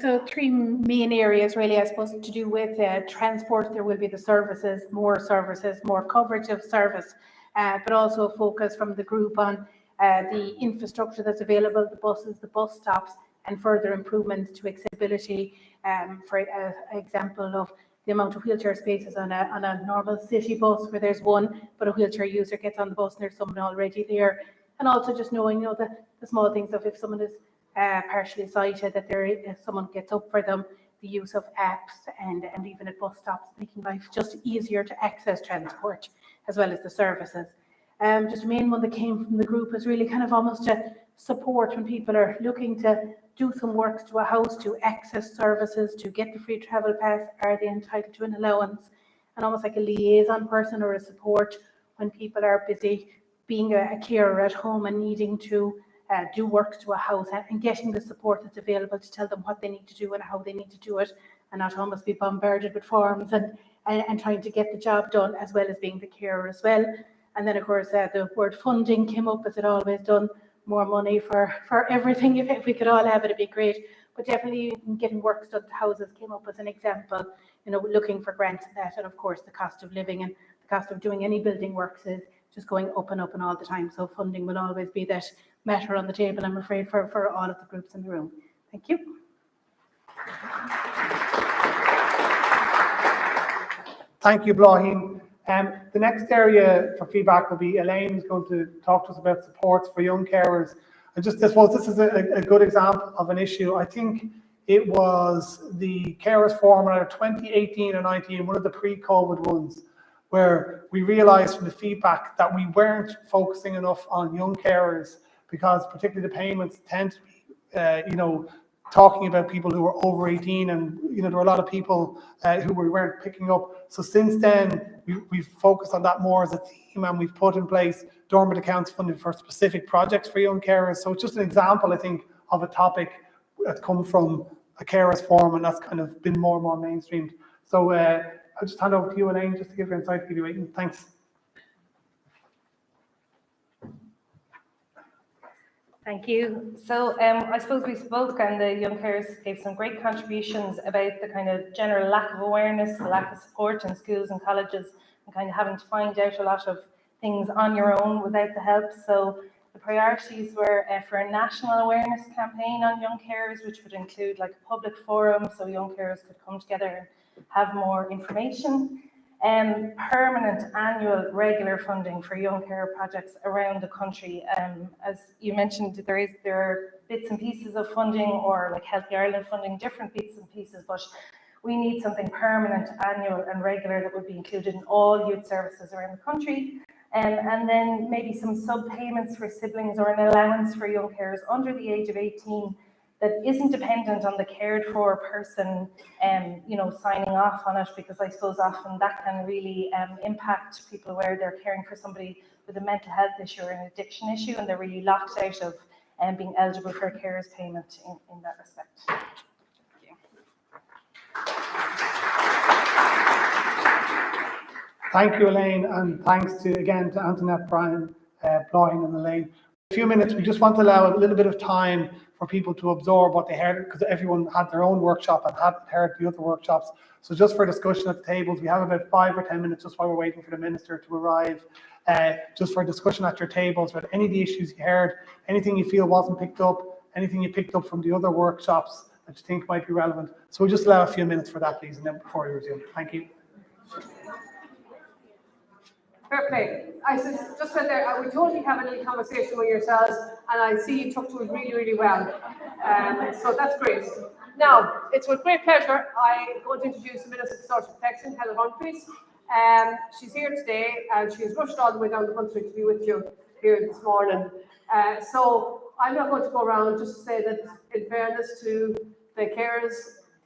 [SPEAKER 8] So three main areas really, I suppose, to do with transport. There will be the services, more coverage of service, but also a focus from the group on the infrastructure that's available, the buses, the bus stops, and further improvements to accessibility. For example of the amount of wheelchair spaces on a normal city bus where there's one, but a wheelchair user gets on the bus and there's someone already there. And also just knowing, the small things of if someone is partially sighted, that if someone gets up for them, the use of apps and even at bus stops, making life just easier to access transport as well as the services. Just the main one that came from the group is really kind of almost a support when people are looking to do some works to a house, to access services, to get the free travel pass. Are they entitled to an allowance? And almost like a liaison person or a support when people are busy being a carer at home and needing to do works to a house, and getting the support that's available to tell them what they need to do and how they need to do it, and not almost be bombarded with forms and trying to get the job done, as well as being the carer as well. And then of course the word funding came up, as it always done. More money for everything. If we could all have it, it'd be great. But definitely getting works done to houses came up as an example, looking for grants and that. And of course the cost of living and the cost of doing any building works is just going up and up and all the time. So funding will always be that matter on the table, I'm afraid, for all of the groups in the room. Thank you.
[SPEAKER 5] Thank you, Bláthín. The next area for feedback will be Elaine is going to talk to us about supports for young carers. And just, I suppose this is a good example of an issue. I think it was the Carers Forum in 2018 or 19, one of the pre-COVID ones, where we realized from the feedback that we weren't focusing enough on young carers, because particularly the payments tend to be, talking about people who were over 18, and there were a lot of people who we weren't picking up. So since then, we've focused on that more as a team, and we've put in place dormant accounts funding for specific projects for young carers. So it's just an example, I think, of a topic that's come from a Carers Forum, and that's kind of been more and more mainstreamed. So I'll just hand over to you, Elaine, just to give your insight, give you waiting. Thanks.
[SPEAKER 9] Thank you. So I suppose we spoke, and the young carers gave some great contributions about the kind of general lack of awareness, the lack of support in schools and colleges, and kind of having to find out a lot of things on your own without the help. So the priorities were for a national awareness campaign on young carers, which would include like a public forum so young carers could come together and have more information. Permanent annual regular funding for young care projects around the country. As you mentioned, there are bits and pieces of funding, or like Healthy Ireland funding, different bits and pieces, but we need something permanent, annual and regular that would be included in all youth services around the country. And then maybe some sub-payments for siblings, or an allowance for young carers under the age of 18 that isn't dependent on the cared for person, signing off on it, because I suppose often that can really impact people where they're caring for somebody with a mental health issue or an addiction issue, and they're really locked out of being eligible for a carer's payment in that respect.
[SPEAKER 5] Thank you, Elaine, and thanks again to Antoinette, Brian, Bláthín and Elaine. A few minutes, we just want to allow a little bit of time for people to absorb what they heard, because everyone had their own workshop and hadn't heard the other workshops. So just for discussion at the tables, we have about 5 or 10 minutes just while we're waiting for the minister to arrive, just for discussion at your tables about any of the issues you heard, anything you feel wasn't picked up, anything you picked up from the other workshops that you think might be relevant. So we'll just allow a few minutes for that, please, and then before we resume. Thank you.
[SPEAKER 1] Fair play. I just said there, we totally have a little conversation with yourselves, and I see you took to it really, really well. So that's great. Now, it's with great pleasure I'm going to introduce the Minister for Social Protection, Helen Humphreys. She's here today, and she's rushed all the way down the country to be with you. here this morning. So I'm not going to go around, just to say that in fairness to the carers,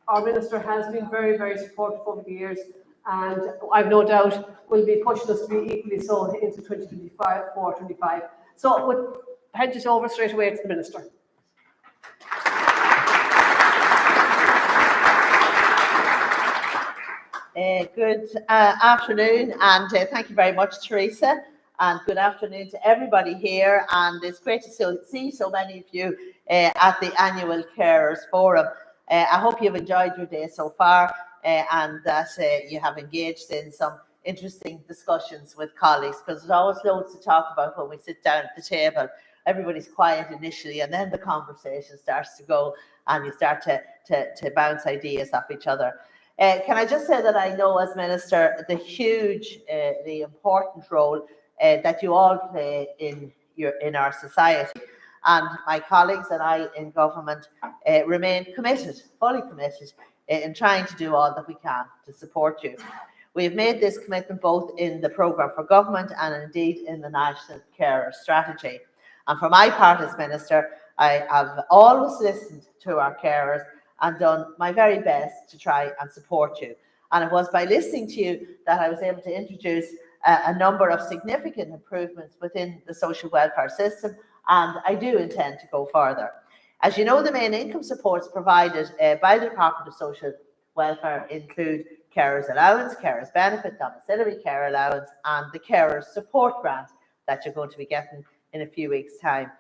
[SPEAKER 1] our minister has been very, very supportive over the years, and I've no doubt will be pushing us to be equally so into 2025. So I would hand it over straight away to the minister.
[SPEAKER 10] Good afternoon, and thank you very much, Teresa, and good afternoon to everybody here, and it's great to see so many of you at the annual Carers Forum. I hope you've enjoyed your day so far, and that you have engaged in some interesting discussions with colleagues, because there's always loads to talk about when we sit down at the table. Everybody's quiet initially, and then the conversation starts to go, and you start to bounce ideas off each other. Can I just say that I know as Minister the the important role that you all play in our society, and my colleagues and I in government remain committed, fully committed, in trying to do all that we can to support you. We have made this commitment both in the programme for government and indeed in the National Carer Strategy. And for my part as Minister, I have always listened to our carers and done my very best to try and support you. And it was by listening to you that I was able to introduce a number of significant improvements within the social welfare system, and I do intend to go further. As you know, the main income supports provided by the Department of Social Welfare include Carers Allowance, Carers Benefit, Domiciliary Care Allowance, and the Carers Support Grant that you're going to be getting in a few weeks' time.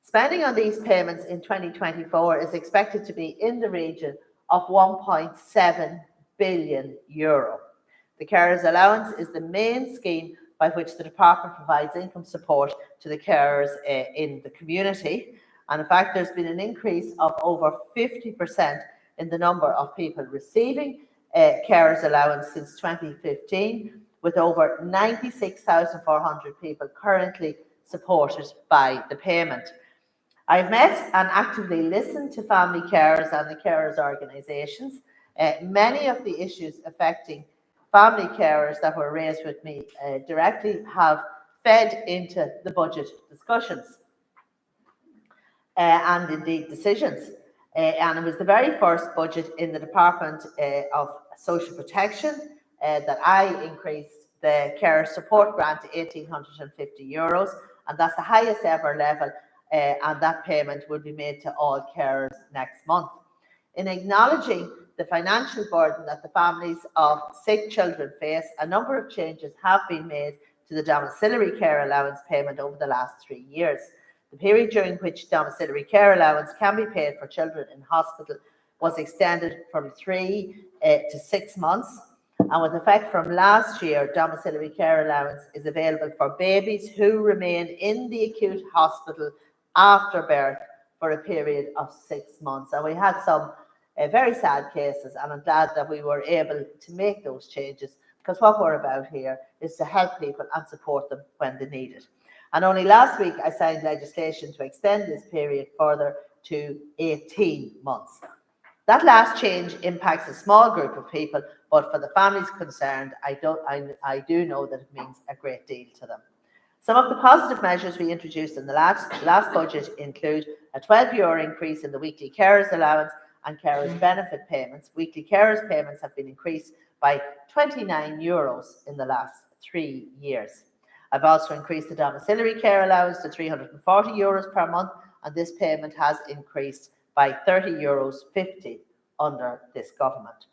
[SPEAKER 10] Spending on these payments in 2024 is expected to be in the region of €1.7 billion. The Carers Allowance is the main scheme by which the department provides income support to the carers in the community. And in fact, there's been an increase of over 50% in the number of people receiving Carers Allowance since 2015, with over 96,400 people currently supported by the payment. I've met and actively listened to family carers and the carers organisations. Many of the issues affecting family carers that were raised with me directly have fed into the budget discussions and indeed decisions. And it was the very first budget in the Department of Social Protection that I increased the Carer Support Grant to €1,850, and that's the highest ever level. And that payment will be made to all carers next month. In acknowledging the financial burden that the families of sick children face, a number of changes have been made to the domiciliary care allowance payment over the last 3 years. The period during which domiciliary care allowance can be paid for children in hospital was extended from 3 to 6 months. And with effect from last year, domiciliary care allowance is available for babies who remain in the acute hospital after birth for a period of 6 months. And we had some very sad cases, and I'm glad that we were able to make those changes, because what we're about here is to help people and support them when they need it. And only last week I signed legislation to extend this period further to 18 months. That last change impacts a small group of people, but for the families concerned, I do know that it means a great deal to them. Some of the positive measures we introduced in the last budget include a €12 increase in the weekly carers allowance and carers benefit payments. Weekly carers payments have been increased by €29 in the last 3 years. I've also increased the domiciliary care allowance to €340 per month, and this payment has increased by €30.50 under this government.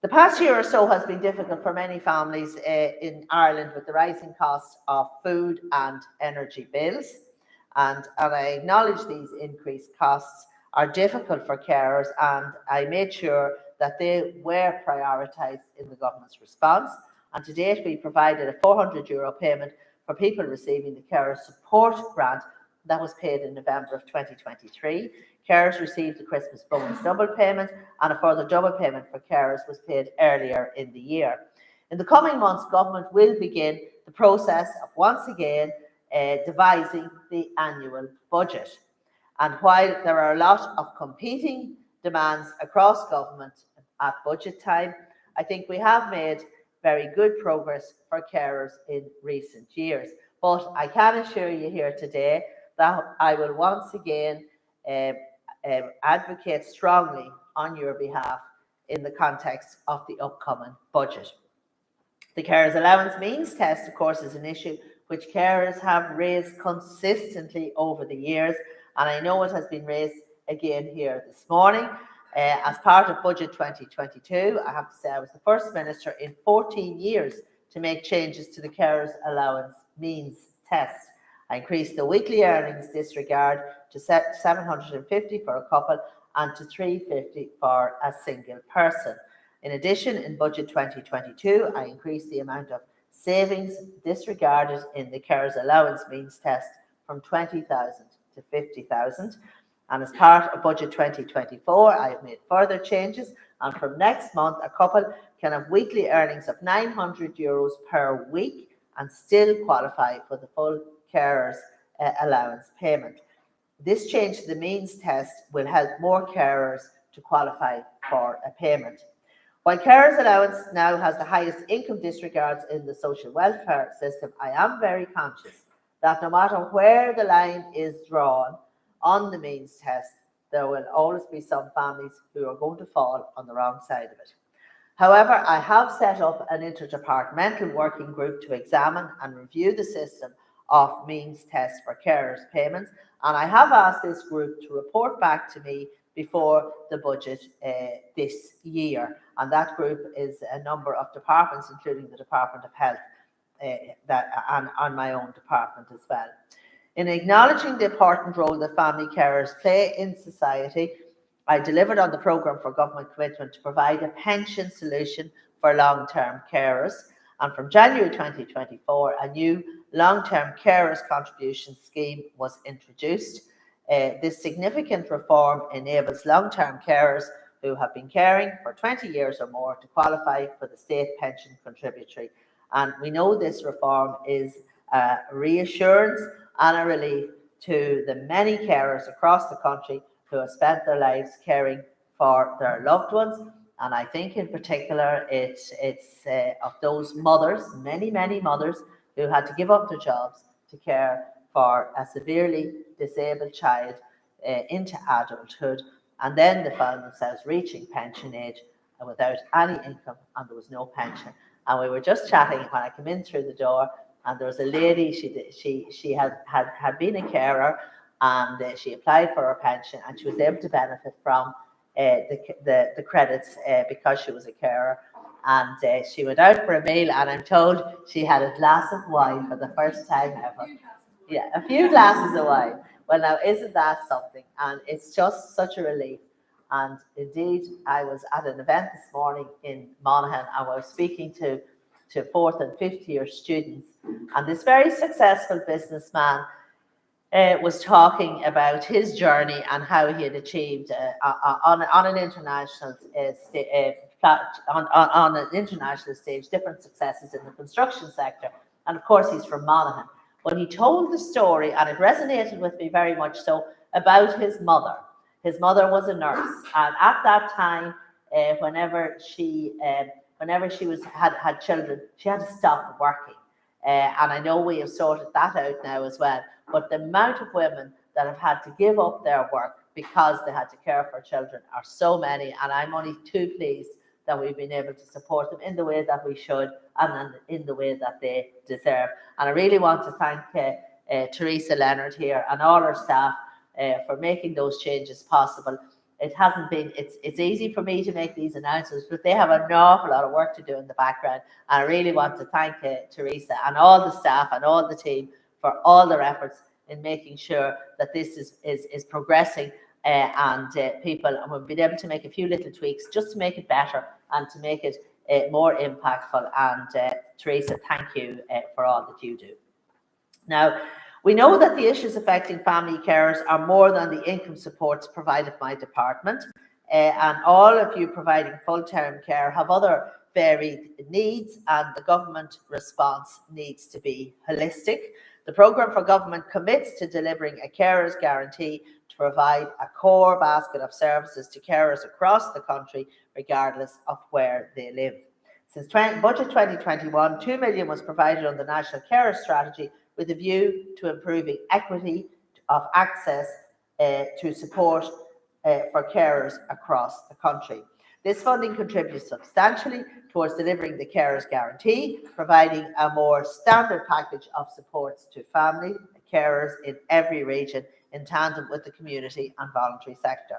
[SPEAKER 10] The past year or so has been difficult for many families in Ireland with the rising cost of food and energy bills. And I acknowledge these increased costs are difficult for carers, and I made sure that they were prioritised in the government's response. And to date, we provided a €400 payment for people receiving the Carer Support Grant that was paid in November of 2023. Carers received the Christmas bonus double payment, and a further double payment for carers was paid earlier in the year. In the coming months, government will begin the process of once again devising the annual budget. And while there are a lot of competing demands across government at budget time, I think we have made very good progress for carers in recent years. But I can assure you here today that I will once again advocate strongly on your behalf in the context of the upcoming budget. The carers allowance means test, of course, is an issue which carers have raised consistently over the years, and I know it has been raised again here this morning. As part of Budget 2022, I have to say I was the first minister in 14 years to make changes to the carers allowance means test. I increased the weekly earnings disregard to 750 for a couple and to 350 for a single person. In addition, in Budget 2022, I increased the amount of savings disregarded in the carers allowance means test from 20,000 to 50,000. And as part of Budget 2024, I have made further changes, and from next month, a couple can have weekly earnings of €900 per week and still qualify for the full carers allowance payment. This change to the means test will help more carers to qualify for a payment. While carers allowance now has the highest income disregards in the social welfare system, I am very conscious that no matter where the line is drawn on the means test, there will always be some families who are going to fall on the wrong side of it. However, I have set up an interdepartmental working group to examine and review the system of means tests for carers payments, and I have asked this group to report back to me before the budget this year. And that group is a number of departments, including the Department of Health and my own department as well. In acknowledging the important role that family carers play in society, I delivered on the programme for government commitment to provide a pension solution for long-term carers. And from January 2024, a new long-term carers contribution scheme was introduced. This significant reform enables long-term carers who have been caring for 20 years or more to qualify for the state pension contributory. And we know this reform is a reassurance and a relief to the many carers across the country who have spent their lives caring for their loved ones. And I think in particular, it's of those mothers, many mothers, who had to give up their jobs to care for a severely disabled child into adulthood, and then they found themselves reaching pension age without any income, and there was no pension. And we were just chatting when I came in through the door, and there was a lady, she had been a carer, and she applied for her pension, and she was able to benefit from the credits because she was a carer. And she went out for a meal, and I'm told she had a glass of wine for the first time ever. Yeah, a few glasses of wine. Well, now, isn't that something? And it's just such a relief. And indeed, I was at an event this morning in Monaghan, and I was speaking to 4th and 5th year students. And this very successful businessman was talking about his journey and how he had achieved on an international on an international stage different successes in the construction sector. And of course, he's from Monaghan. But he told the story, and it resonated with me very much so, about his mother. His mother was a nurse, and at that time, whenever she had children, she had to stop working. And I know we have sorted that out now as well. But the amount of women that have had to give up their work because they had to care for children are so many, and I'm only too pleased that we've been able to support them in the way that we should and in the way that they deserve. And I really want to thank Teresa Leonard here and all her staff for making those changes possible. It hasn't been, it's easy for me to make these announcements, but they have an awful lot of work to do in the background. And I really want to thank Teresa and all the staff and all the team for all their efforts in making sure that this is progressing and we've been able to make a few little tweaks just to make it better and to make it more impactful. And Teresa, thank you for all that you do. Now, we know that the issues affecting family carers are more than the income supports provided by department, and all of you providing full-term care have other varied needs, and the government response needs to be holistic. The programme for government commits to delivering a carers guarantee to provide a core basket of services to carers across the country, regardless of where they live. Since Budget 2021, 2 million was provided on the National Carer Strategy, with a view to improving equity of access to support for carers across the country. This funding contributes substantially towards delivering the Carers Guarantee, providing a more standard package of supports to family carers in every region in tandem with the community and voluntary sector.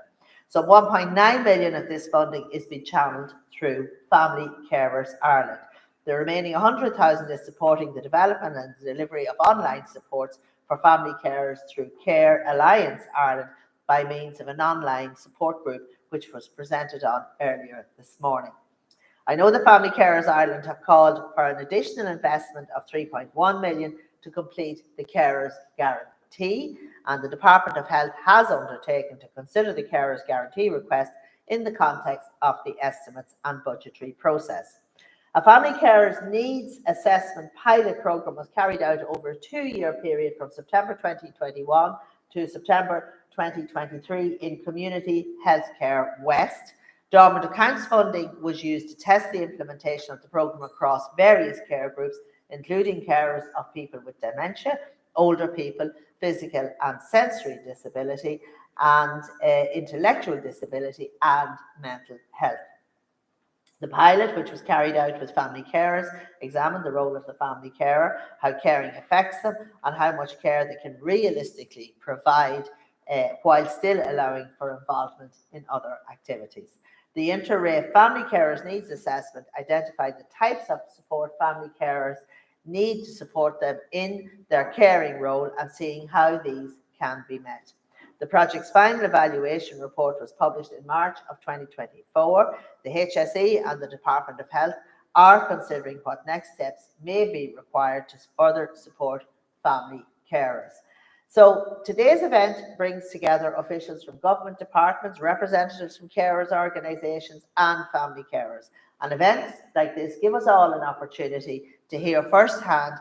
[SPEAKER 10] So 1.9 million of this funding is being channeled through Family Carers Ireland. The remaining 100,000 is supporting the development and delivery of online supports for family carers through Care Alliance Ireland by means of an online support group, which was presented on earlier this morning. I know the Family Carers Ireland have called for an additional investment of 3.1 million to complete the Carers Guarantee, and the Department of Health has undertaken to consider the Carers Guarantee request in the context of the estimates and budgetary process. A family carers needs assessment pilot programme was carried out over a 2-year period from September 2021 to September 2023 in Community Healthcare West. Dormant accounts funding was used to test the implementation of the programme across various care groups, including carers of people with dementia, older people, physical and sensory disability, and intellectual disability and mental health. The pilot, which was carried out with family carers, examined the role of the family carer, how caring affects them, and how much care they can realistically provide while still allowing for involvement in other activities. The Inter-RAFE Family Carers Needs Assessment identified the types of support family carers need to support them in their caring role and seeing how these can be met. The project's final evaluation report was published in March of 2024. The HSE and the Department of Health are considering what next steps may be required to further support family carers. So today's event brings together officials from government departments, representatives from carers organisations and family carers. And events like this give us all an opportunity to hear firsthand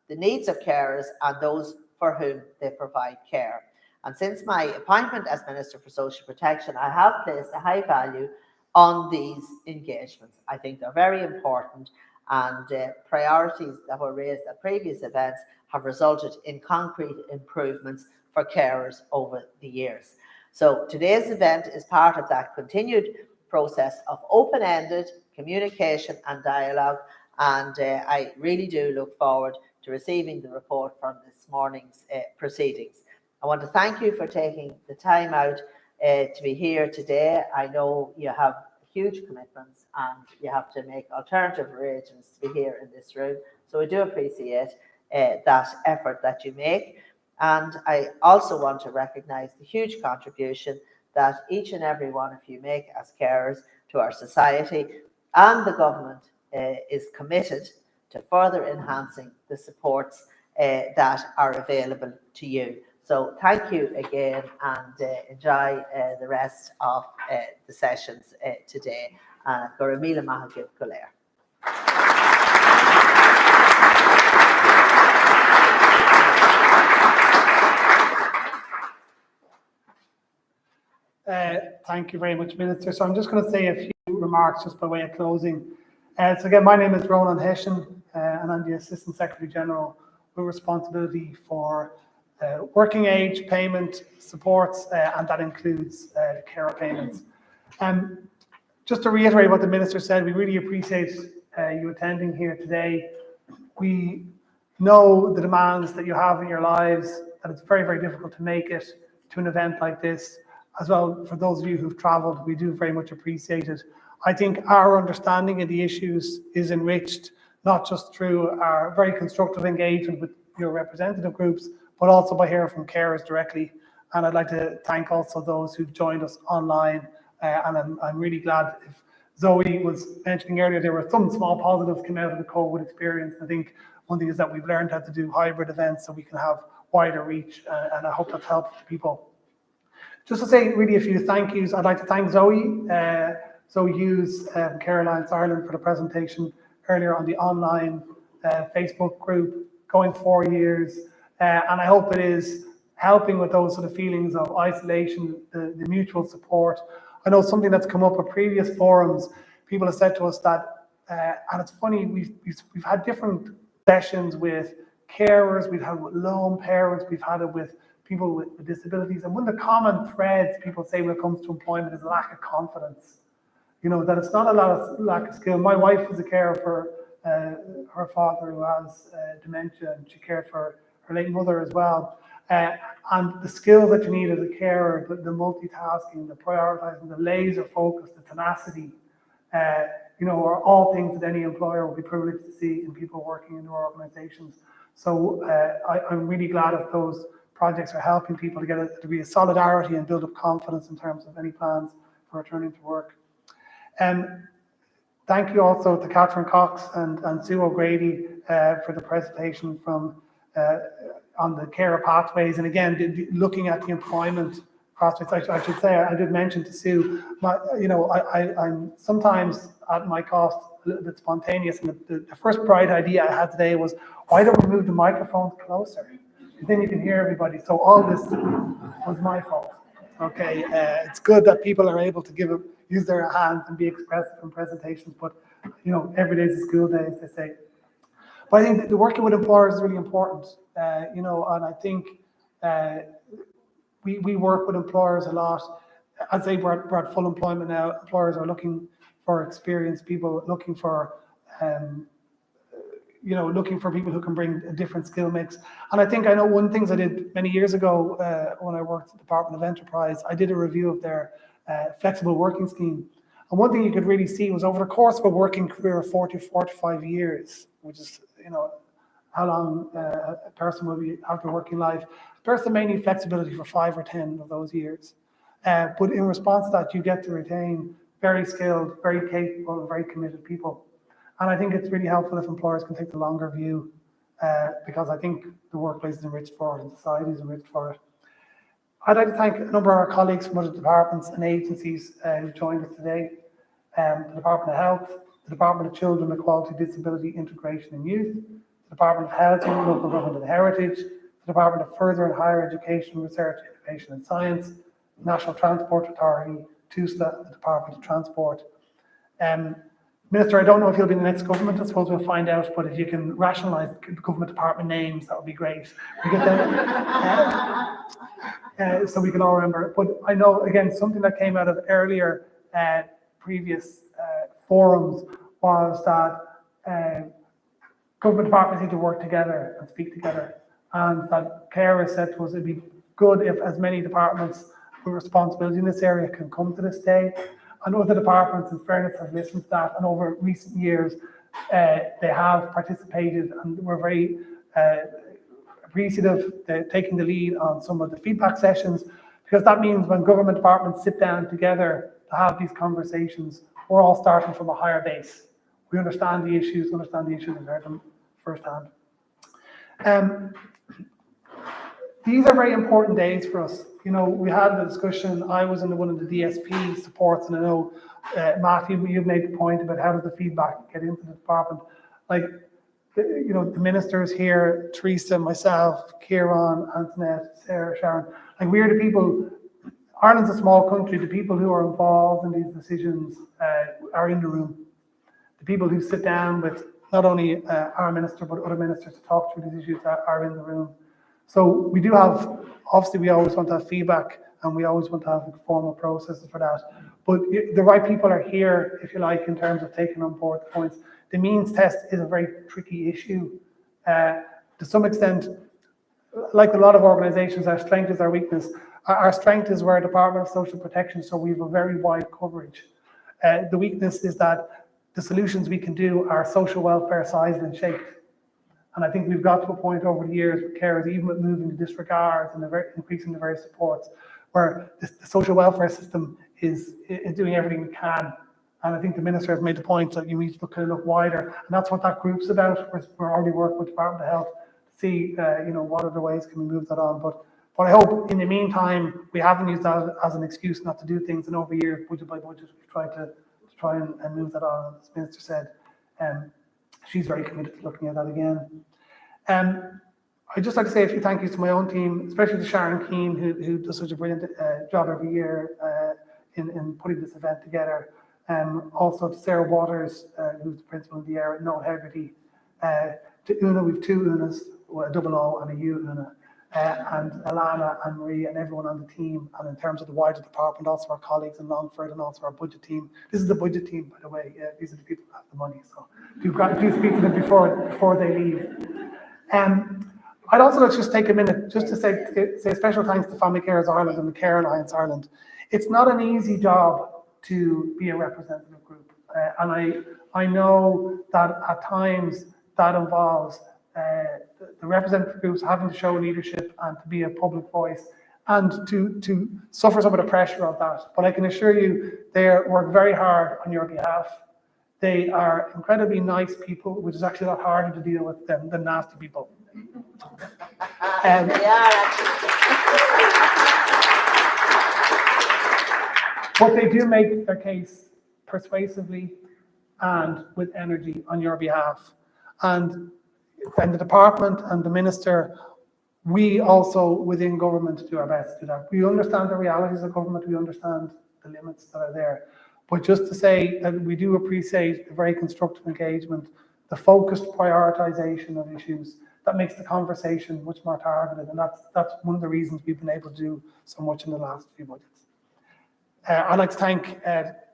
[SPEAKER 10] the needs of carers and those for whom they provide care. And since my appointment as Minister for Social Protection, I have placed a high value on these engagements. I think they're very important, and priorities that were raised at previous events have resulted in concrete improvements for carers over the years. So today's event is part of that continued process of open-ended communication and dialogue, and I really do look forward to receiving the report from this morning's proceedings. I want to thank you for taking the time out to be here today. I know you have huge commitments and you have to make alternative arrangements to be here in this room. So I do appreciate that effort that you make. And I also want to recognise the huge contribution that each and every one of you make as carers to our society, and the government is committed to further enhancing the supports that are available to you. So thank you again, and enjoy the rest of the sessions today. Go Míle maith agaibh go léir.
[SPEAKER 5] Thank you very much, Minister. So I'm just going to say a few remarks just by way of closing. So again, my name is Ronan Hession, and I'm the Assistant Secretary General with responsibility for working age payment supports, and that includes carer payments. Just to reiterate what the Minister said, we really appreciate you attending here today. We know the demands that you have in your lives, that it's very, very difficult to make it to an event like this. As well, for those of you who've travelled, we do very much appreciate it. I think our understanding of the issues is enriched, not just through our very constructive engagement with your representative groups, but also by hearing from carers directly. And I'd like to thank also those who've joined us online. And I'm really glad, if Zoe was mentioning earlier, there were some small positives came out of the COVID experience. I think one thing is that we've learned how to do hybrid events so we can have wider reach, and I hope that's helped people. Just to say really a few thank yous, I'd like to thank Zoe Hughes from Care Alliance Ireland for the presentation earlier on the online Facebook group, going 4 years. And I hope it is helping with those sort of feelings of isolation, the mutual support. I know something that's come up at previous forums, people have said to us that, and it's funny, we've had different sessions with carers, we've had it with lone parents, we've had it with people with disabilities. And one of the common threads people say when it comes to employment is lack of confidence. You know, that it's not a lot of lack of skill. My wife was a carer for her father who has dementia, and she cared for her late mother as well. And the skills that you need as a carer, the multitasking, the prioritizing, the laser focus, the tenacity, you know, are all things that any employer will be privileged to see in people working in their organizations. So I'm really glad that those projects are helping people to get a degree of solidarity and build up confidence in terms of any plans for returning to work. Thank you also to Catherine Cox and Sue O'Grady for the presentation from on the carer pathways. And again, looking at the employment prospects, I should say, I did mention to Sue, you know, I'm sometimes at my cost a little bit spontaneous. And the first bright idea I had today was, why don't we move the microphones closer? Then you can hear everybody. So all this was my fault. Okay, it's good that people are able to use their hands and be expressive in presentations, but you know, every day is a school day, as they say. But I think the working with employers is really important, you know, and I think we work with employers a lot. I'd say we're at full employment now. Employers are looking for experienced people, looking for you know, looking for people who can bring a different skill mix. And I think I know one of the things I did many years ago when I worked at the Department of Enterprise, I did a review of their flexible working scheme. And one thing you could really see was over the course of a working career of 45 years, which is, you know, how long a person will be out their working life, a person may need flexibility for 5 or 10 of those years. But in response to that, you get to retain very skilled, very capable, very committed people. And I think it's really helpful if employers can take the longer view, because I think the workplace is enriched for it and society is enriched for it. I'd like to thank a number of our colleagues from other departments and agencies who joined us today. The Department of Health, the Department of Children, Equality, Disability, Integration and Youth, the Department of Housing, Local Government and Heritage, the Department of Further and Higher Education, Research, Innovation and Science, National Transport Authority, TUSLA, the Department of Transport. Minister, I don't know if you'll be in the next government. I suppose we'll find out, but if you can rationalise government department names, that would be great. We get them, so we can all remember. But I know, again, something that came out of earlier previous forums was that government departments need to work together and speak together. And that Cara said to us, it'd be good if as many departments with responsibility in this area can come to this day. And other departments, in fairness, have listened to that, and over recent years, they have participated, and we're very appreciative of taking the lead on some of the feedback sessions, because that means when government departments sit down together to have these conversations, we're all starting from a higher base. We understand the issues, and heard them firsthand. These are very important days for us. You know, we had a discussion, I was in one of the DSP supports, and I know, Matthew, you've made the point about how does the feedback get into the department. Like, you know, the ministers here, Teresa, myself, Kieran, Antoinette, Sarah, Sharon, like we're the people, Ireland's a small country, the people who are involved in these decisions are in the room. The people who sit down with not only our minister, but other ministers to talk through these issues are in the room. So we do have, obviously we always want to have feedback, and we always want to have formal processes for that. But the right people are here, if you like, in terms of taking on board the points. The means test is a very tricky issue. To some extent, like a lot of organisations, our strength is our weakness. Our strength is we're a Department of Social Protection, so we have a very wide coverage. The weakness is that the solutions we can do are social welfare sized and shaped. And I think we've got to a point over the years with carers, even with moving to disregards and increasing the various supports, where the social welfare system is doing everything we can. And I think the minister has made the point that you need to look wider. And that's what that group's about. We're already working with the Department of Health to see, you know, what other ways can we move that on. But I hope in the meantime, we haven't used that as an excuse not to do things. And over years, budget by budget, we've tried to try and move that on, as the minister said. She's very committed to looking at that again. I'd just like to say a few thank yous to my own team, especially to Sharon Keane, who does such a brilliant job every year in putting this event together. Also to Sarah Waters, who's the principal in the area, Noel Hegarty. To Una, we've two Unas, with a double O and a U and and Alana and Marie and everyone on the team, and in terms of the wider department, also our colleagues in Longford and also our budget team. This is the budget team, by the way. These are the people who have the money, so do speak to them before they leave. I'd also like to just take a minute just to say special thanks to Family Carers Ireland and the Care Alliance Ireland. It's not an easy job to be a representative group, and I know that at times that involves the representative groups having to show leadership and to be a public voice and to suffer some of the pressure of that. But I can assure you they work very hard on your behalf. They are incredibly nice people, which is actually a lot harder to deal with than nasty people. But they do make their case persuasively and with energy on your behalf. And the department and the minister, we also within government do our best to do that. We understand the realities of government, we understand the limits that are there. But just to say that we do appreciate the very constructive engagement, the focused prioritization of issues that makes the conversation much more targeted. And that's one of the reasons we've been able to do so much in the last few budgets. I'd like to thank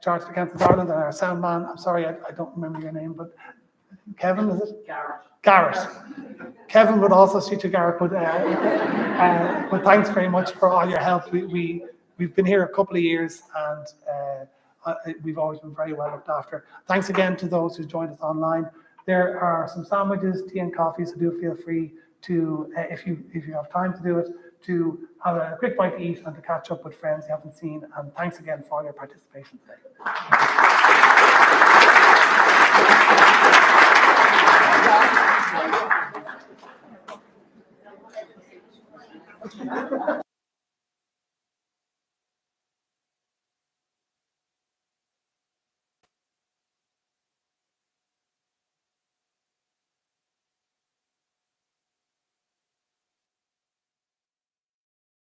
[SPEAKER 5] Chartered Accountants Ireland and our sound man. I'm sorry, I don't remember your name, but Kevin, is it? Garrett. Kevin would also suit you, Garrett, but thanks very much for all your help. We've been here a couple of years and we've always been very well looked after. Thanks again to those who joined us online. There are some sandwiches, tea and coffee, so do feel free to, if you have time to do it, to have a quick bite to eat and to catch up with friends you haven't seen. And thanks again for all your participation today.